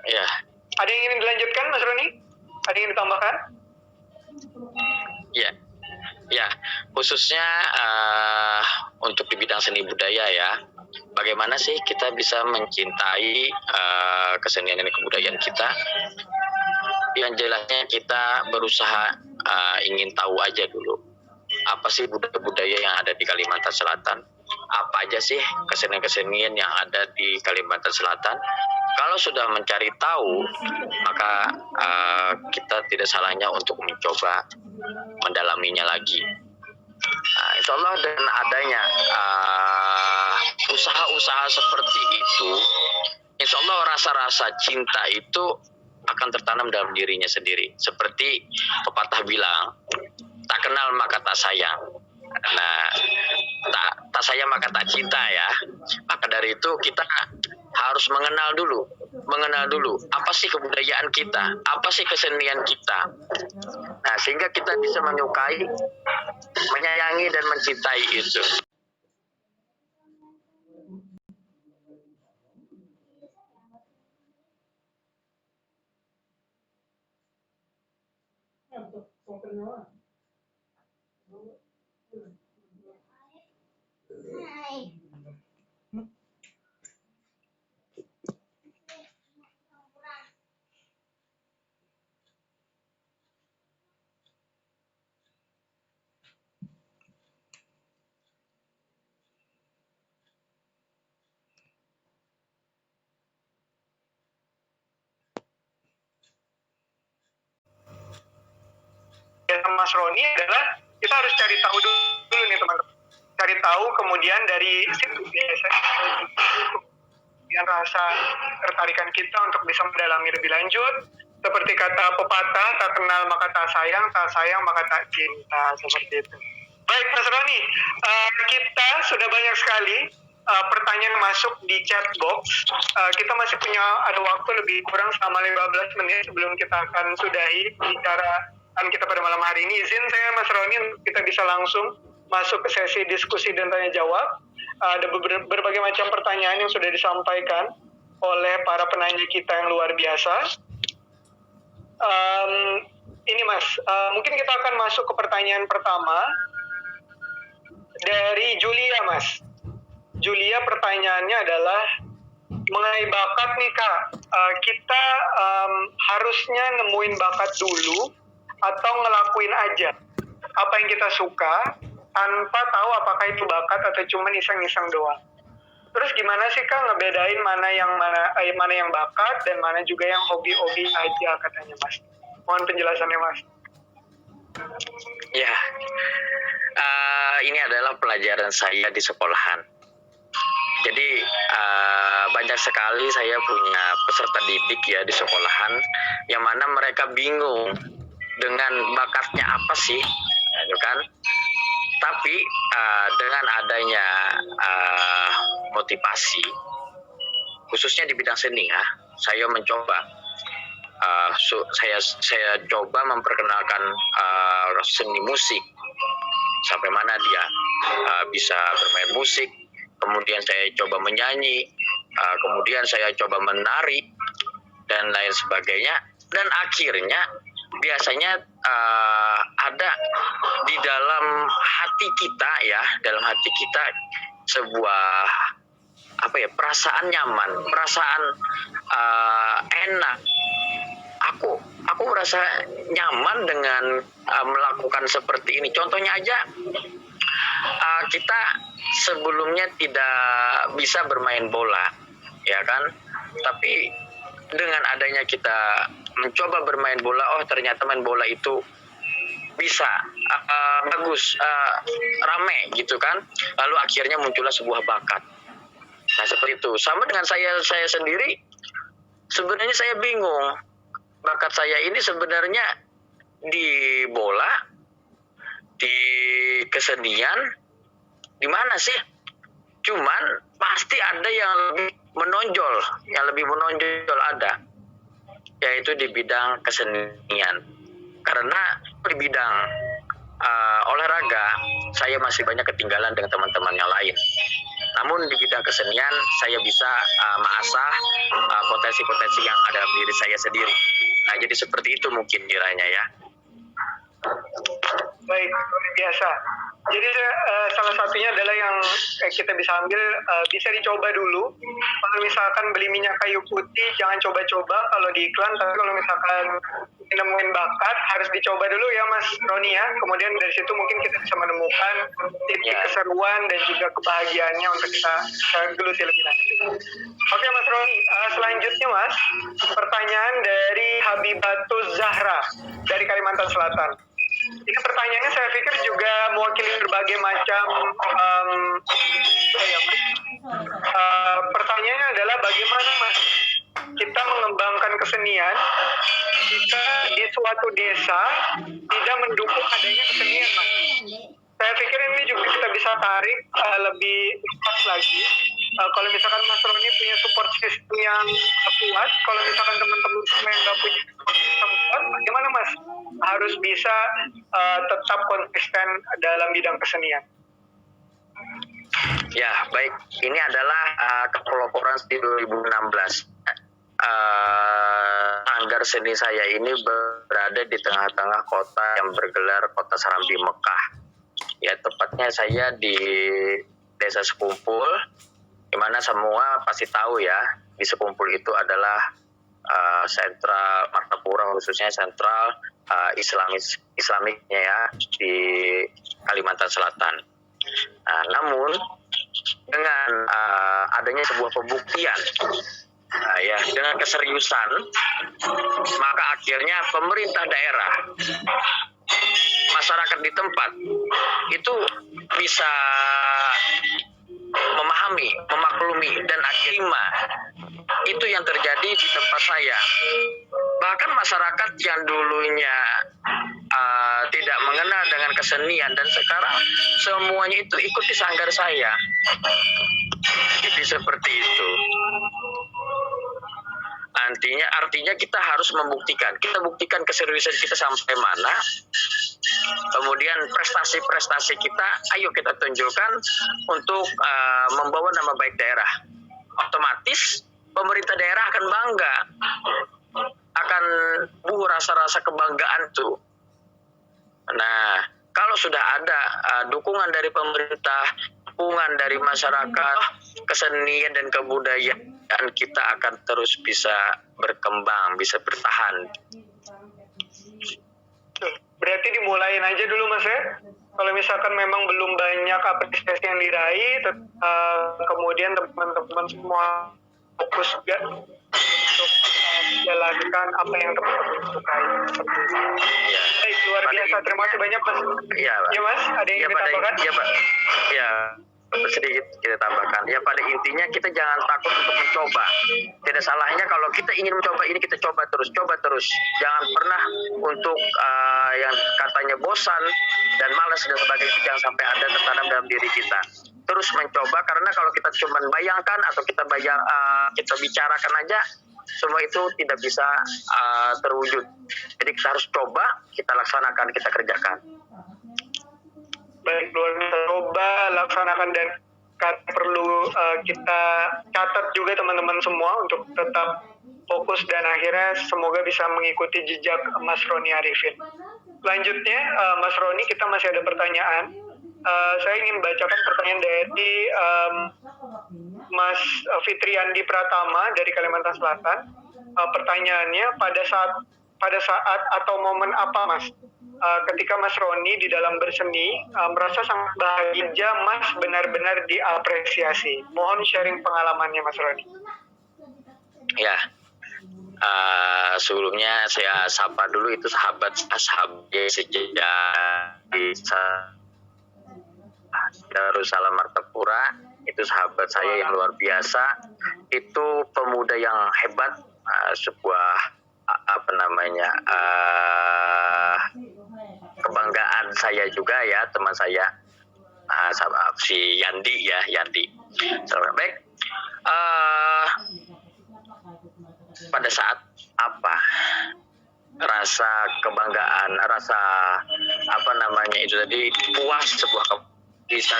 Ya.
Ada yang ingin dilanjutkan Mas Roni? Ada yang ditambahkan?
Ya, khususnya untuk di bidang seni budaya ya. Bagaimana sih kita bisa mencintai kesenian dan kebudayaan kita? Yang jelasnya kita berusaha ingin tahu aja dulu, apa sih budaya-budaya yang ada di Kalimantan Selatan? Apa aja sih kesenian-kesenian yang ada di Kalimantan Selatan? Kalau sudah mencari tahu, maka kita tidak salahnya untuk mencoba mendalaminya lagi. Insya Allah dengan adanya usaha-usaha seperti itu, insya Allah rasa-rasa cinta itu akan tertanam dalam dirinya sendiri. Seperti pepatah bilang, tak kenal maka tak sayang. Nah, tak sayang maka tak cinta ya. Maka dari itu kita harus mengenal dulu apa sih kebudayaan kita, apa sih kesenian kita. Nah, sehingga kita bisa menyukai, menyayangi dan mencintai itu.
Mas Roni adalah kita harus cari tahu dulu nih teman-teman. Cari tahu, kemudian dari situ biasanya rasa tertarikan kita untuk bisa mendalami lebih lanjut. Seperti kata pepatah, tak kenal maka tak sayang maka tak cinta, seperti itu. Baik Mas Roni, kita sudah banyak sekali pertanyaan masuk di chat box. Kita masih punya ada waktu lebih kurang selama 15 menit sebelum kita akan sudahi bicaraan kita pada malam hari ini. Izin saya Mas Roni, kita bisa langsung masuk ke sesi diskusi dan tanya jawab. Ada berbagai macam pertanyaan yang sudah disampaikan oleh para penanya kita yang luar biasa. Ini Mas, mungkin kita akan masuk ke pertanyaan pertama dari Julia Mas. Julia pertanyaannya adalah mengenai bakat nih Kak. Kita harusnya nemuin bakat dulu atau ngelakuin aja apa yang kita suka tanpa tahu apakah itu bakat atau cuma iseng-iseng doang. Terus gimana sih Kak ngebedain mana yang bakat dan mana juga yang hobi-hobi aja katanya Mas. Mohon penjelasannya Mas.
Ya, ini adalah pelajaran saya di sekolahan. Jadi banyak sekali saya punya peserta didik ya di sekolahan yang mana mereka bingung dengan bakatnya apa sih, gitu kan? Tapi dengan adanya motivasi, khususnya di bidang seni ya, saya mencoba, saya coba memperkenalkan seni musik sampai mana dia bisa bermain musik. Kemudian saya coba menyanyi, kemudian saya coba menari dan lain sebagainya. Dan akhirnya biasanya ada di dalam hati kita ya, dalam hati kita sebuah perasaan nyaman, perasaan enak. Aku merasa nyaman dengan melakukan seperti ini. Contohnya aja, kita sebelumnya tidak bisa bermain bola, ya kan? Tapi dengan adanya kita mencoba bermain bola, oh ternyata main bola itu bisa bagus, rame gitu kan? Lalu akhirnya muncullah sebuah bakat. Nah seperti itu. Sama dengan saya sendiri, sebenarnya saya bingung. Bakat saya ini sebenarnya di bola, di kesenian, di mana sih? Cuman pasti ada yang lebih menonjol ada, yaitu di bidang kesenian. Karena di bidang olahraga saya masih banyak ketinggalan dengan teman-teman yang lain. Namun di bidang kesenian saya bisa mengasah potensi-potensi yang ada dalam diri saya sendiri. Nah, jadi seperti itu mungkin kiranya ya.
Baik, luar biasa. Jadi salah satunya adalah yang kita bisa ambil, bisa dicoba dulu. Kalau misalkan beli minyak kayu putih, jangan coba-coba kalau di iklan. Tapi kalau misalkan nemuin bakat, harus dicoba dulu ya Mas Roni ya. Kemudian dari situ mungkin kita bisa menemukan titik keseruan dan juga kebahagiaannya untuk kita geluti lebih lanjut. Oke Mas Roni, selanjutnya Mas, pertanyaan dari Habibatus Zahra dari Kalimantan Selatan. Ini pertanyaannya saya pikir juga mewakili berbagai macam pertanyaannya adalah bagaimana Mas kita mengembangkan kesenian jika di suatu desa tidak mendukung adanya kesenian Mas. Saya pikir ini juga kita bisa tarik lebih luas lagi. Kalau misalkan Mas Roni punya support system yang kuat, kalau misalkan teman-teman yang nggak punya support system kuat, bagaimana Mas harus bisa tetap konsisten dalam bidang kesenian?
Ya, baik. Ini adalah kepeloporan di 2016. Sanggar seni saya ini berada di tengah-tengah kota yang bergelar Kota Serambi Mekah. Ya, tepatnya saya di Desa Sekumpul, di mana semua pasti tahu ya, di Sekumpul itu adalah sentral Martapura, khususnya sentral Islamiknya ya di Kalimantan Selatan. Nah, namun dengan adanya sebuah pembuktian, ya dengan keseriusan, maka akhirnya pemerintah daerah masyarakat di tempat itu bisa memahami, memaklumi dan akhirnya itu yang terjadi di tempat saya. Bahkan masyarakat yang dulunya tidak mengenal dengan kesenian dan sekarang semuanya itu ikut di sanggar saya. Jadi seperti itu. Artinya kita harus membuktikan. Kita buktikan keseriusan kita sampai mana. Kemudian prestasi-prestasi kita, ayo kita tunjukkan untuk membawa nama baik daerah. Otomatis pemerintah daerah akan bangga, akan rasa-rasa kebanggaan tuh. Nah, kalau sudah ada dukungan dari pemerintah, dukungan dari masyarakat, kesenian dan kebudayaan kita akan terus bisa berkembang, bisa bertahan.
Berarti dimulain aja dulu Mas ya. Kalau misalkan memang belum banyak apresiasi yang diraih, kemudian teman-teman semua fokus juga untuk menjalankan apa yang teman-teman sukai.
Ya.
Baik, luar biasa. Terima kasih banyak Mas.
Iya, Pak.
Ya Mas, ada yang ingin ditambahkan?
Iya, Pak. Ya, sedikit kita tambahkan. Ya, pada intinya kita jangan takut untuk mencoba. Tidak salahnya kalau kita ingin mencoba ini, kita coba terus. Jangan pernah untuk yang katanya bosan dan malas dan sebagainya, jangan sampai ada tertanam dalam diri kita. Terus mencoba, karena kalau kita cuma bayangkan atau kita bicarakan aja, semua itu tidak bisa terwujud. Jadi kita harus coba, kita laksanakan, kita kerjakan.
Baik, luar biasa. Coba laksanakan dan perlu kita catat juga teman-teman semua untuk tetap fokus dan akhirnya semoga bisa mengikuti jejak Mas Roni Arifin. Selanjutnya Mas Roni, kita masih ada pertanyaan. Saya ingin bacakan pertanyaan dari Mas Fitriandi Pratama dari Kalimantan Selatan. Pertanyaannya, pada saat atau momen apa Mas ketika Mas Roni di dalam berseni merasa sangat bahagia Mas benar-benar diapresiasi? Mohon sharing pengalamannya Mas Roni.
Ya, sebelumnya saya sapa dulu itu sahabat sejak di Darussalam Martapura. Itu sahabat saya yang luar biasa. Itu pemuda yang hebat, sebuah kebanggaan saya juga ya, teman saya si Yandi. Baik, pada saat apa rasa kebanggaan, rasa itu tadi, puas, sebuah bisa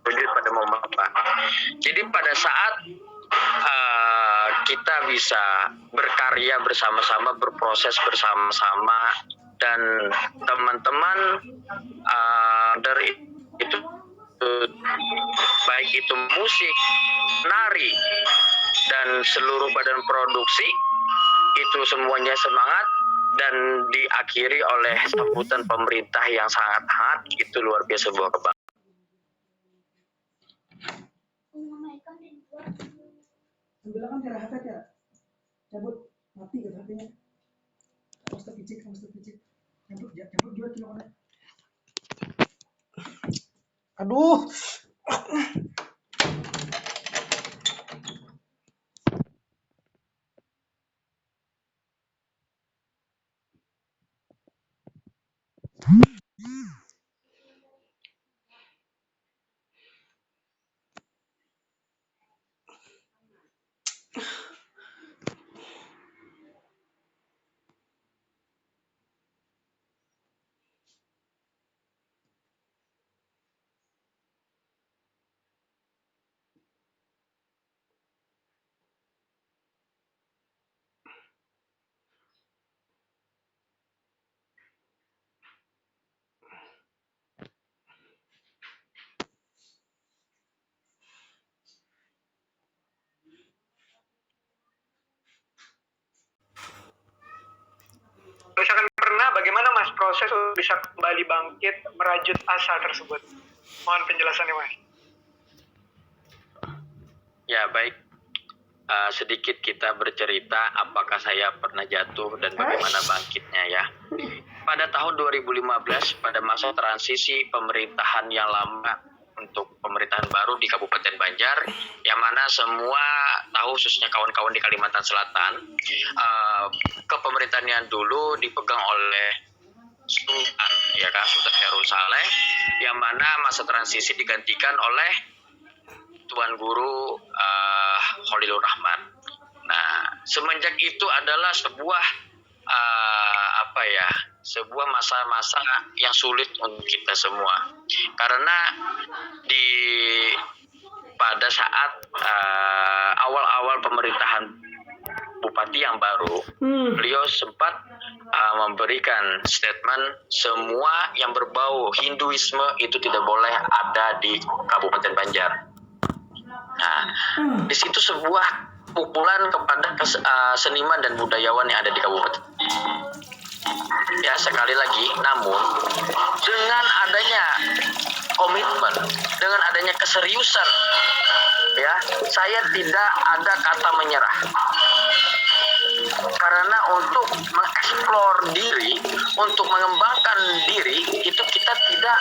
wujud pada momen apa. Jadi pada saat kita bisa berkarya bersama-sama, berproses bersama-sama, dan teman-teman dari itu, baik itu musik, nari, dan seluruh badan produksi, itu semuanya semangat dan diakhiri oleh sambutan pemerintah yang sangat hangat. Itu luar biasa, sebuah kebanggaan.
Sebelah kan cara HP ya, cabut mati gitu HP-nya. Harus terpicik, cabut juga kilonya. Aduh.
Misalkan pernah, bagaimana Mas proses untuk bisa kembali bangkit merajut asa tersebut? Mohon penjelasannya Mas.
Ya, baik. Sedikit kita bercerita apakah saya pernah jatuh dan bagaimana bangkitnya ya. pada tahun 2015 pada masa transisi pemerintahan yang lama untuk pemerintahan baru di Kabupaten Banjar, yang mana semua tahu, khususnya kawan-kawan di Kalimantan Selatan, kepemerintahan yang dulu dipegang oleh Sultan, ya kan, Sultan Khairul Saleh, yang mana masa transisi digantikan oleh Tuan Guru Khalilur Rahman. Nah, semenjak itu adalah sebuah sebuah masa-masa yang sulit untuk kita semua, karena pada saat awal-awal pemerintahan bupati yang baru, beliau sempat memberikan statement semua yang berbau Hinduisme itu tidak boleh ada di Kabupaten Banjar. Nah, di situ sebuah pukulan kepada seniman dan budayawan yang ada di kabupaten. Ya, sekali lagi, namun dengan adanya komitmen, dengan adanya keseriusan, ya, saya tidak ada kata menyerah. Karena untuk mengeksplor diri, untuk mengembangkan diri, itu kita tidak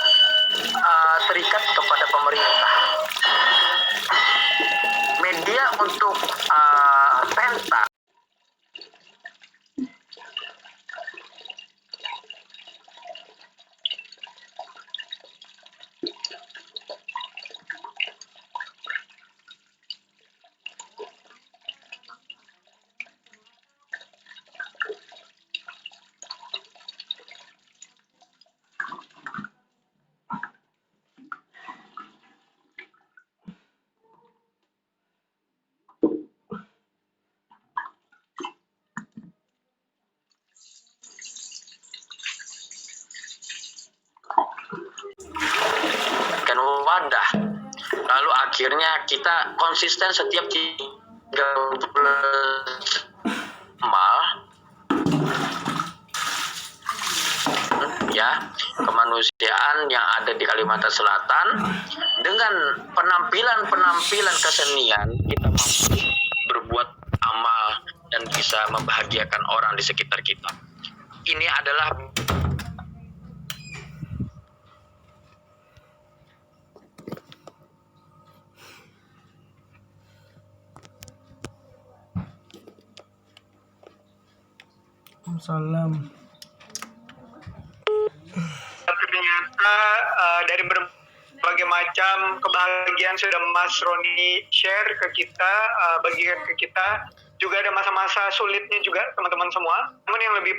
terikat kepada pemerintah. Media untuk pentas kan wadah. Lalu akhirnya kita konsisten setiap 3 mal, ya, kemanusiaan yang ada di Kalimantan Selatan, dengan penampilan kesenian kita mampu berbuat amal dan bisa membahagiakan orang di sekitar kita. Ini adalah
Salam.
Ternyata dari berbagai macam kebahagiaan sudah Mas Roni share ke kita, bagikan ke kita. Juga ada masa-masa sulitnya juga teman-teman semua. Namun yang lebih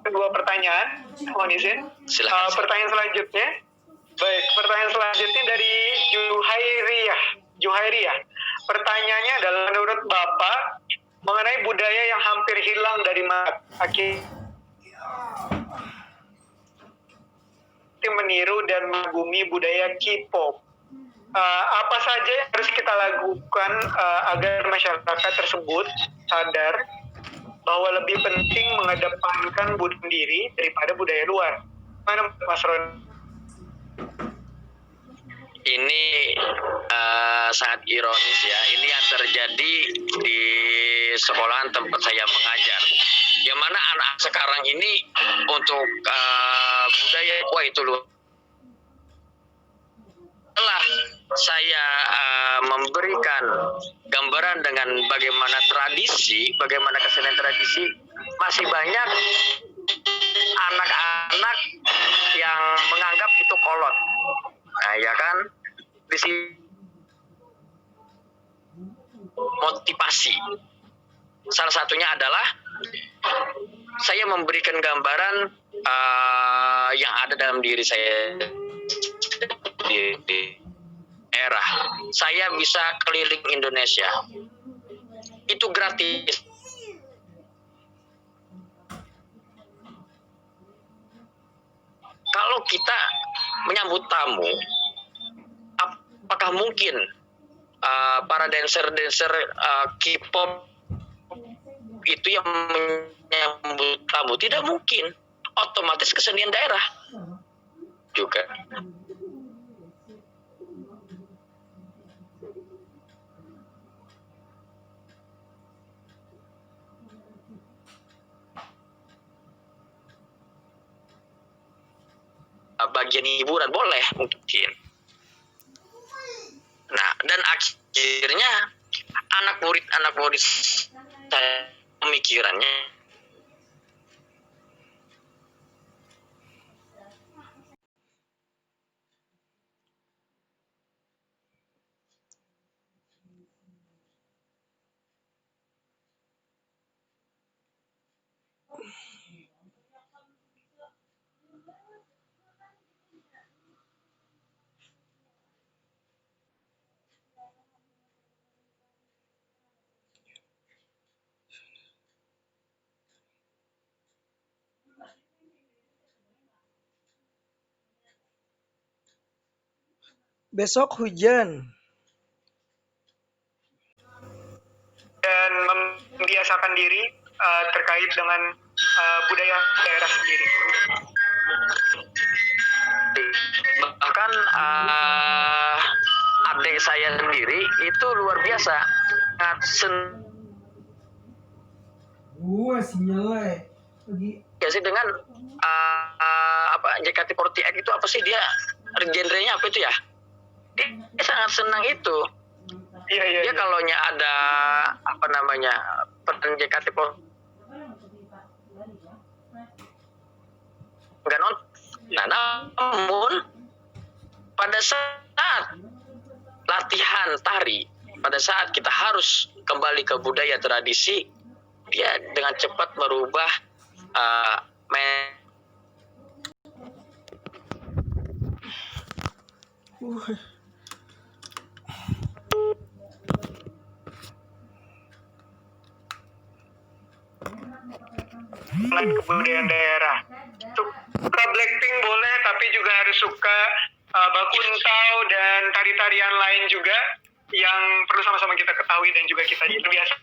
kedua pertanyaan, mohon izin.
Silakan.
Pertanyaan selanjutnya, pertanyaan selanjutnya dari Juhairiyah. Pertanyaannya adalah, menurut Bapak mengenai budaya yang hampir hilang dari meniru dan mengagumi budaya K-pop. Apa saja yang harus kita lakukan agar masyarakat tersebut sadar bahwa lebih penting mengedepankan budaya diri daripada budaya luar? Mana Mas Ron?
Ini sangat ironis, ya. Ini yang terjadi di sekolahan tempat saya mengajar, yang mana anak sekarang ini untuk budaya, wah itu luar. Setelah saya memberikan gambaran dengan bagaimana tradisi, bagaimana kesenian tradisi, masih banyak anak-anak yang menganggap itu kolot. Nah, ya kan, di sini motivasi. Salah satunya adalah saya memberikan gambaran yang ada dalam diri saya di era saya bisa keliling Indonesia itu gratis. Kalau kita menyambut tamu, apakah mungkin para dancer-dancer K-pop itu yang menyambut tamu, tidak mungkin. Otomatis kesenian daerah juga. Bagian hiburan boleh mungkin. Nah, dan akhirnya anak murid saya pemikirannya
Besok hujan.
Dan membiasakan diri terkait dengan budaya daerah sendiri.
bahkan adik saya sendiri itu luar biasa, sangat
Sinyalnya lagi.
ya sih dengan JKT48 itu apa sih dia, genrenya apa itu ya? Dia sangat senang itu.
Iya.
Dia kalaunya ada peran JKT48 nggak nonton. Nah, namun pada saat latihan tari, pada saat kita harus kembali ke budaya tradisi, dia dengan cepat merubah
kebudayaan daerah. Suka Blackpink boleh, tapi juga harus suka bakuntau dan tari-tarian lain juga yang perlu sama-sama kita ketahui dan juga kita biasa.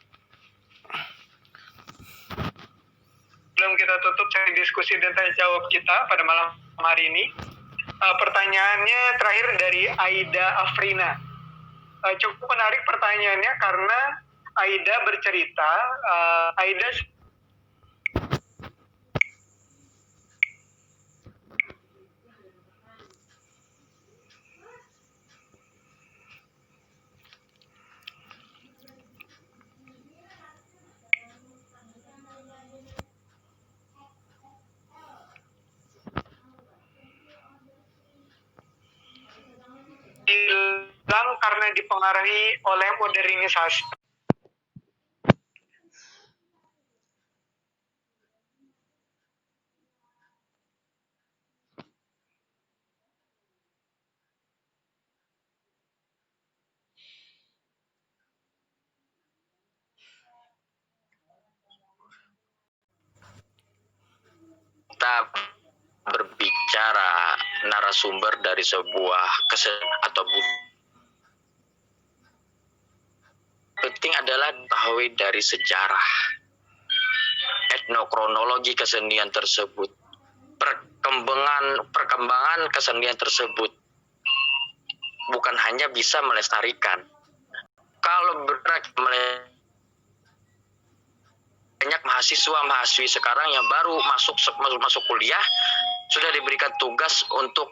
Sebelum kita tutup sesi diskusi dan tanya jawab kita pada malam hari ini, pertanyaannya terakhir dari Aida Afrina. Cukup menarik pertanyaannya karena Aida bercerita, Aida hilang karena dipengaruhi oleh modernisasi.
kita berbicara narasumber dari sebuah atau penting adalah diketahui dari sejarah, etnokronologi kesenian tersebut, perkembangan kesenian tersebut, bukan hanya bisa melestarikan. Kalau banyak mahasiswi sekarang yang baru masuk kuliah sudah diberikan tugas untuk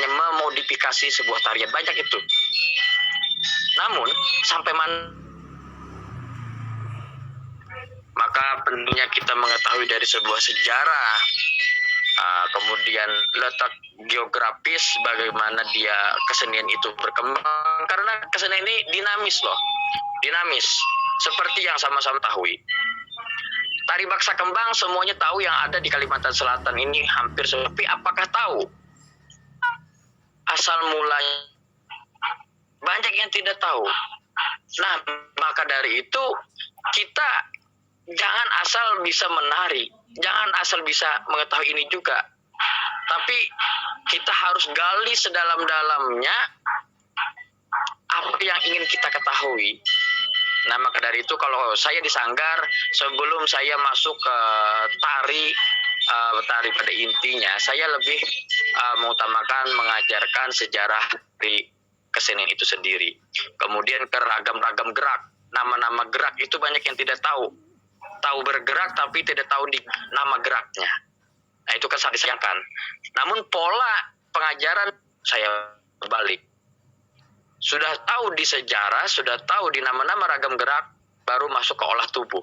memodifikasi sebuah tarian, banyak itu. Namun sampai maka pentingnya kita mengetahui dari sebuah sejarah, kemudian letak geografis bagaimana dia kesenian itu berkembang, karena kesenian ini dinamis. Seperti yang sama-sama tahu, tari baksa kembang semuanya tahu yang ada di Kalimantan Selatan ini hampir sepi. Apakah tahu asal mulanya? Banyak yang tidak tahu. Nah, maka dari itu kita jangan asal bisa menari, jangan asal bisa mengetahui ini juga, tapi kita harus gali sedalam-dalamnya yang ingin kita ketahui. Nah, maka dari itu kalau saya di Sanggar, sebelum saya masuk ke tari pada intinya, saya lebih mengutamakan mengajarkan sejarah dari kesenian itu sendiri. Kemudian ke ragam-ragam gerak, nama-nama gerak itu banyak yang tidak tahu. Tahu bergerak tapi tidak tahu di nama geraknya. Nah, itu kan sangat disayangkan. Namun pola pengajaran saya berbalik. Sudah tahu di sejarah, sudah tahu di nama-nama ragam gerak, baru masuk ke olah tubuh.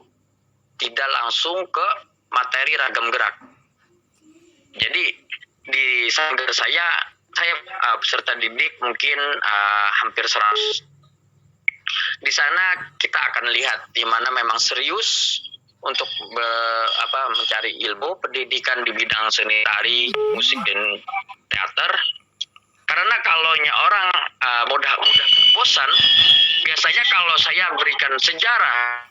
Tidak langsung ke materi ragam gerak. Jadi di Sanggar saya peserta didik mungkin hampir 100. Di sana kita akan lihat di mana memang serius untuk mencari ilmu pendidikan di bidang seni tari, musik dan teater. Karena kalau orang mudah bosan, biasanya kalau saya berikan sejarah,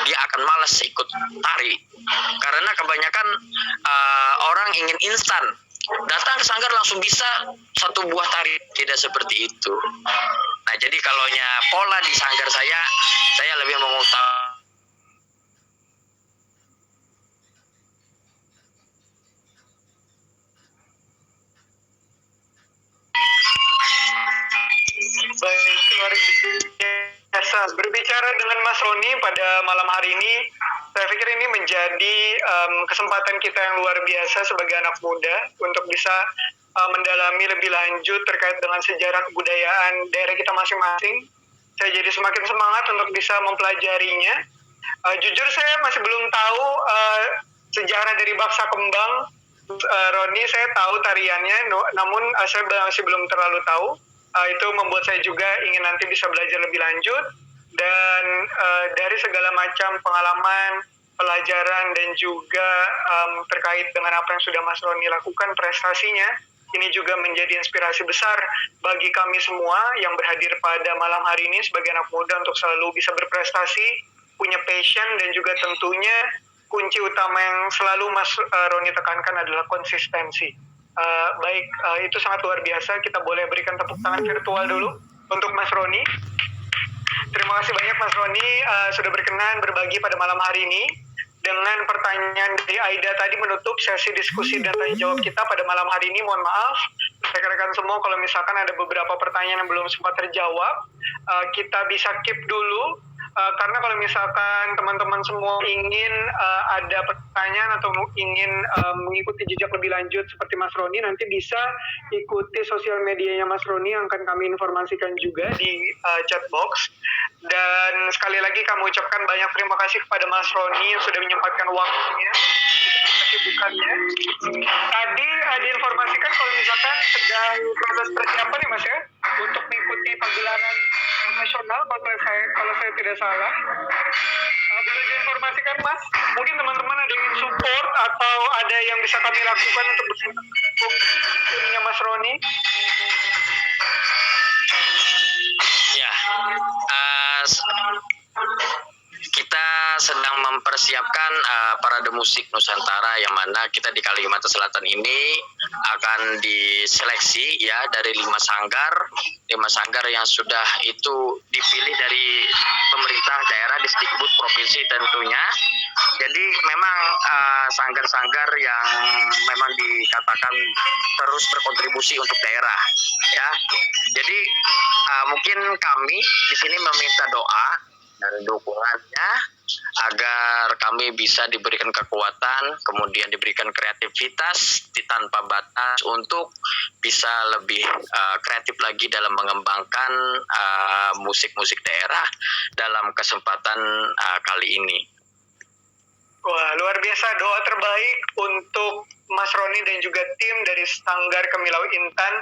dia akan malas ikut tari. Karena kebanyakan orang ingin instan, datang ke Sanggar langsung bisa satu buah tari. Tidak seperti itu. Nah, jadi kalaunya pola di Sanggar saya lebih mengutamakan
Baik, luar biasa. Berbicara dengan Mas Roni pada malam hari ini, saya pikir ini menjadi kesempatan kita yang luar biasa sebagai anak muda untuk bisa mendalami lebih lanjut terkait dengan sejarah kebudayaan daerah kita masing-masing. Saya jadi semakin semangat untuk bisa mempelajarinya. Jujur saya masih belum tahu sejarah dari Baksa Kembang. Roni saya tahu tariannya, namun saya masih belum terlalu tahu. Itu membuat saya juga ingin nanti bisa belajar lebih lanjut, dan dari segala macam pengalaman, pelajaran, dan juga terkait dengan apa yang sudah Mas Roni lakukan, prestasinya, ini juga menjadi inspirasi besar bagi kami semua yang berhadir pada malam hari ini sebagai anak muda untuk selalu bisa berprestasi, punya passion, dan juga tentunya kunci utama yang selalu Mas Roni tekankan adalah konsistensi. Baik, itu sangat luar biasa. Kita boleh berikan tepuk tangan virtual dulu untuk Mas Roni. Terima kasih banyak Mas Roni sudah berkenan berbagi pada malam hari ini. Dengan pertanyaan dari Aida tadi menutup sesi diskusi dan tanya jawab kita pada malam hari ini. Mohon maaf rekan-rekan semua kalau misalkan ada beberapa pertanyaan yang belum sempat terjawab, kita bisa keep dulu. Karena kalau misalkan teman-teman semua ingin ada pertanyaan atau ingin mengikuti jejak lebih lanjut seperti Mas Roni, nanti bisa ikuti sosial medianya Mas Roni yang akan kami informasikan juga di chat box. Dan sekali lagi kami ucapkan banyak terima kasih kepada Mas Roni yang sudah menyempatkan waktunya kesibukannya. Tadi diinformasikan kalau misalkan sedang proses persiapan nih Mas ya, untuk mengikuti pagelaran nasional kalau saya tidak salah. Boleh diinformasikan Mas, mungkin teman-teman ada yang ingin support atau ada yang bisa kami lakukan untuk timnya Mas Roni?
Ya, kita sedang mempersiapkan parade musik Nusantara yang mana kita di Kalimantan Selatan ini akan diseleksi ya dari 5 sanggar yang sudah itu dipilih dari pemerintah daerah, Disdikbud provinsi tentunya. Jadi memang sanggar-sanggar yang memang dikatakan terus berkontribusi untuk daerah ya. Jadi mungkin kami di sini meminta doa dan dukungannya agar kami bisa diberikan kekuatan, kemudian diberikan kreativitas tanpa batas untuk bisa lebih kreatif lagi dalam mengembangkan musik-musik daerah dalam kesempatan kali ini.
Wah, luar biasa. Doa terbaik untuk Mas Roni dan juga tim dari Sanggar Kemilau Intan.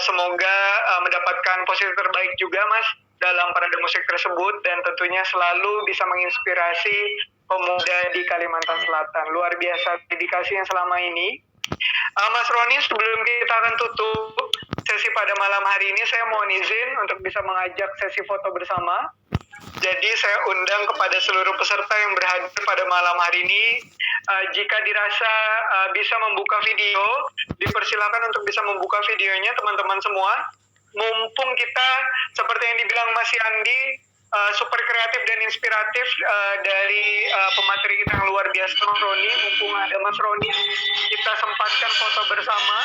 Semoga mendapatkan posisi terbaik juga Mas dalam parade musik tersebut, dan tentunya selalu bisa menginspirasi pemuda di Kalimantan Selatan. Luar biasa dedikasinya selama ini. Mas Roni, sebelum kita akan tutup sesi pada malam hari ini, saya mohon izin untuk bisa mengajak sesi foto bersama. Jadi saya undang kepada seluruh peserta yang berhadir pada malam hari ini, jika dirasa bisa membuka video, dipersilakan untuk bisa membuka videonya teman-teman semua.
mumpung kita seperti yang dibilang Mas Yandi, super kreatif dan inspiratif dari pemateri kita yang luar biasa Mas Roni. Mumpung ada Mas Roni, kita sempatkan foto bersama.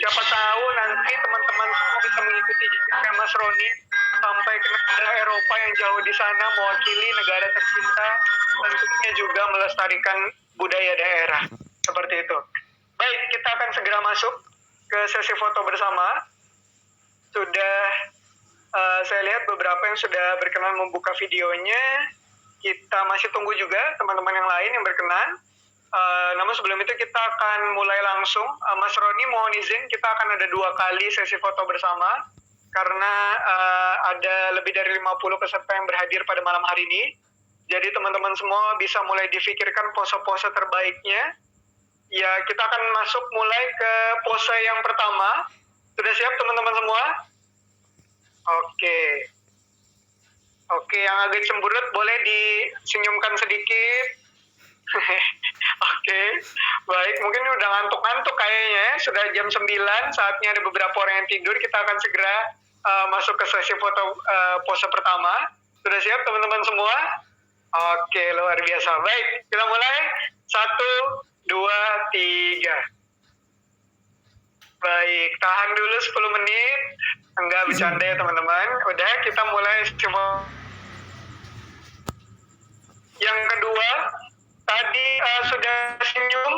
Siapa tahu nanti teman-teman semua bisa mengikuti jejaknya Mas Roni sampai ke negara Eropa yang jauh di sana, mewakili negara tercinta, tentunya juga melestarikan budaya daerah. Seperti itu. Baik, kita akan segera masuk ke sesi foto bersama. Sudah saya lihat beberapa yang sudah berkenan membuka videonya. Kita masih tunggu juga teman-teman yang lain yang berkenan. Namun sebelum itu kita akan mulai langsung. Mas Roni mohon izin, kita akan ada 2 kali sesi foto bersama. Karena ada lebih dari 50 peserta yang berhadir pada malam hari ini. Jadi teman-teman semua bisa mulai difikirkan pose-pose terbaiknya. Ya, kita akan masuk mulai ke pose yang pertama. Sudah siap teman-teman semua? Oke, yang agak cemberut boleh disenyumkan sedikit. Oke, baik. Mungkin udah ngantuk-ngantuk kayaknya ya. Sudah jam 9, saatnya ada beberapa orang yang tidur. Kita akan segera masuk ke sesi foto pose pertama. Sudah siap teman-teman semua? Oke, luar biasa. Baik, kita mulai. 1, 2, 3. Baik, tahan dulu 10 menit. Enggak bercanda ya teman-teman. Udah, kita mulai. Yang kedua, tadi sudah senyum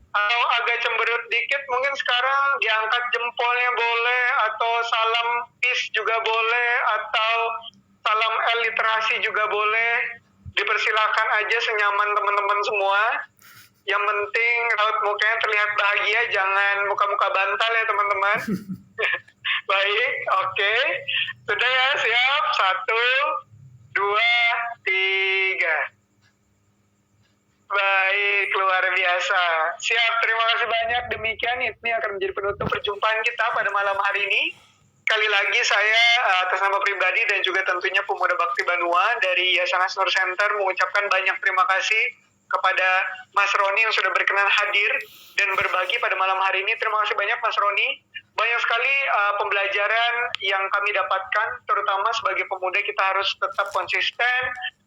atau agak cemberut dikit, mungkin sekarang diangkat jempolnya boleh, atau salam peace juga boleh, atau salam literasi juga boleh. Dipersilakan aja senyaman teman-teman semua. Yang penting raut mukanya terlihat bahagia, jangan muka-muka bantal ya teman-teman. Baik, oke. Sudah ya, siap? 1, 2, 3. Baik, luar biasa. Siap, terima kasih banyak. Demikian ini akan menjadi penutup perjumpaan kita pada malam hari ini. Sekali lagi saya atas nama pribadi dan juga tentunya Pemuda Bakti Banua dari Yayasan Asnur Center mengucapkan banyak terima kasih kepada Mas Roni yang sudah berkenan hadir dan berbagi pada malam hari ini. Terima kasih banyak Mas Roni. Banyak sekali pembelajaran yang kami dapatkan, terutama sebagai pemuda kita harus tetap konsisten,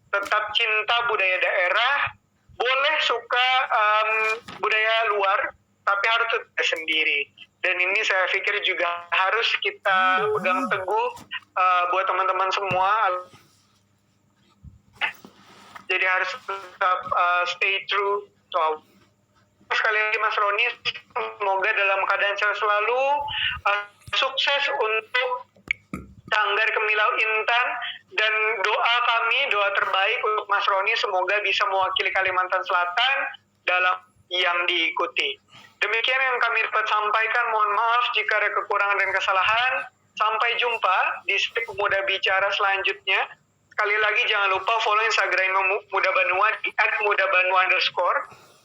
tetap cinta budaya daerah, boleh suka budaya luar, tapi harus tetap sendiri. Dan ini saya pikir juga harus kita pegang teguh buat teman-teman semua. Jadi harus tetap stay true to our. Sekali lagi Mas Roni, semoga dalam keadaan sehat selalu, sukses untuk Sanggar Kemilau Intan, dan doa kami, doa terbaik untuk Mas Roni, semoga bisa mewakili Kalimantan Selatan dalam yang diikuti. Demikian yang kami dapat sampaikan, mohon maaf jika ada kekurangan dan kesalahan. Sampai jumpa di Speak Pemuda Bicara selanjutnya. Sekali lagi jangan lupa follow Instagram Muda Banua di @mudabanua_.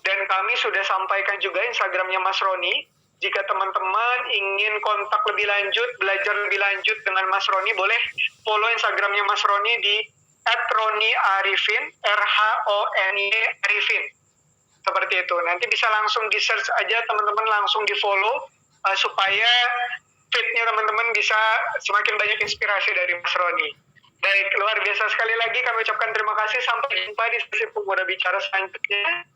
Dan kami sudah sampaikan juga Instagramnya Mas Roni. Jika teman-teman ingin kontak lebih lanjut, belajar lebih lanjut dengan Mas Roni, boleh follow Instagramnya Mas Roni di @roniarifin, RHONY Arifin. Seperti itu. Nanti bisa langsung di search aja teman-teman, langsung di follow supaya feed-nya teman-teman bisa semakin banyak inspirasi dari Mas Roni. Baik, luar biasa sekali lagi kami ucapkan terima kasih. Sampai jumpa di sesi Pemuda Bicara selanjutnya.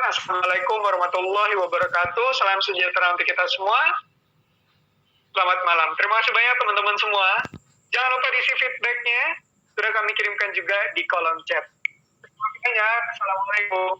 Assalamualaikum warahmatullahi wabarakatuh. Salam sejahtera untuk kita semua. Selamat malam. Terima kasih banyak teman-teman semua. Jangan lupa diisi feedback-nya. Sudah kami kirimkan juga di kolom chat. Terima kasih banyak. Assalamualaikum.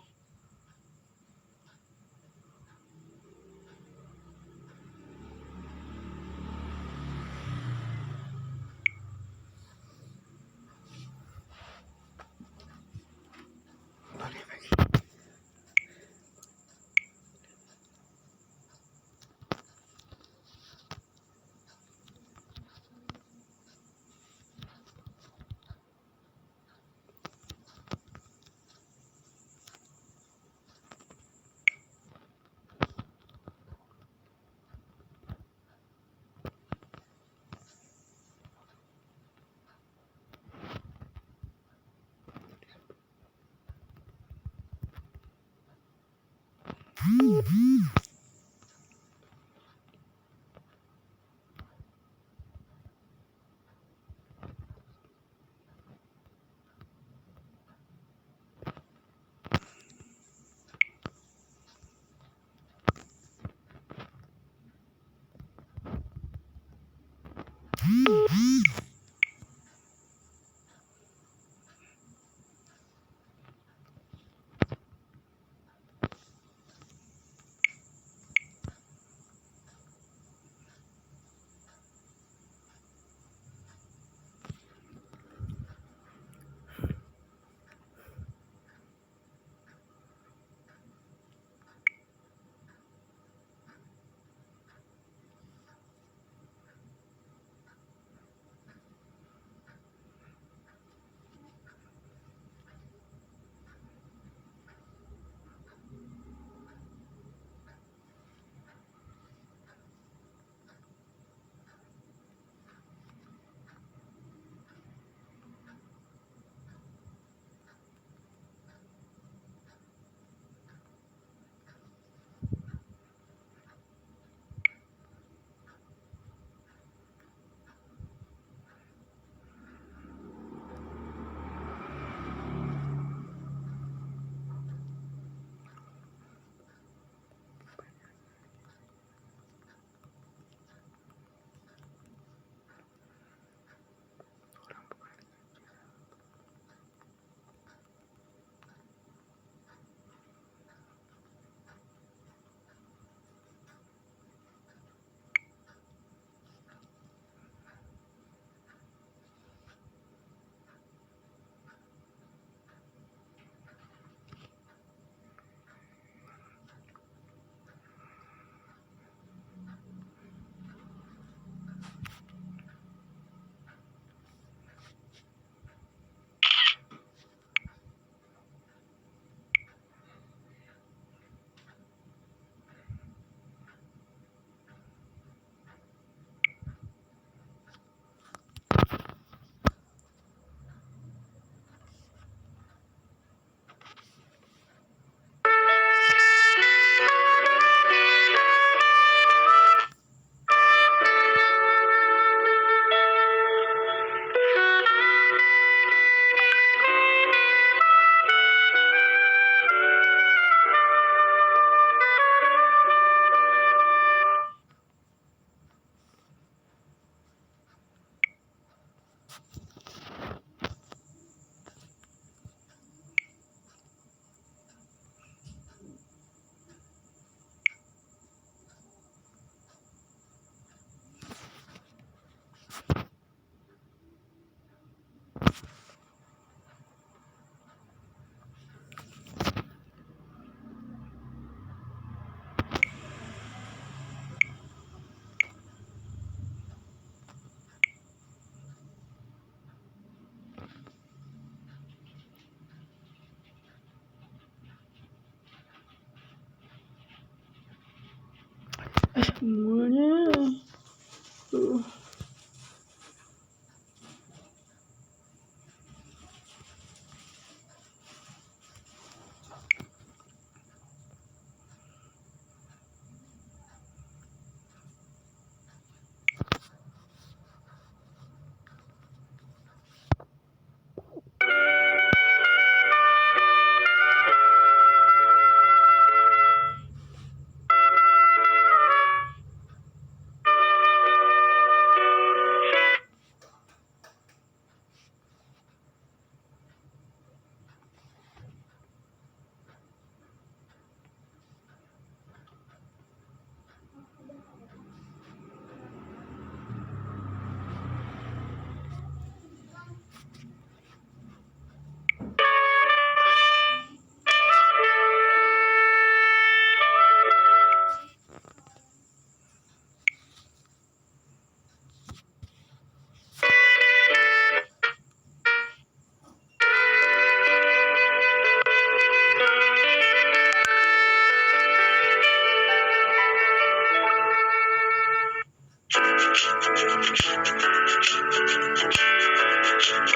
semuanya.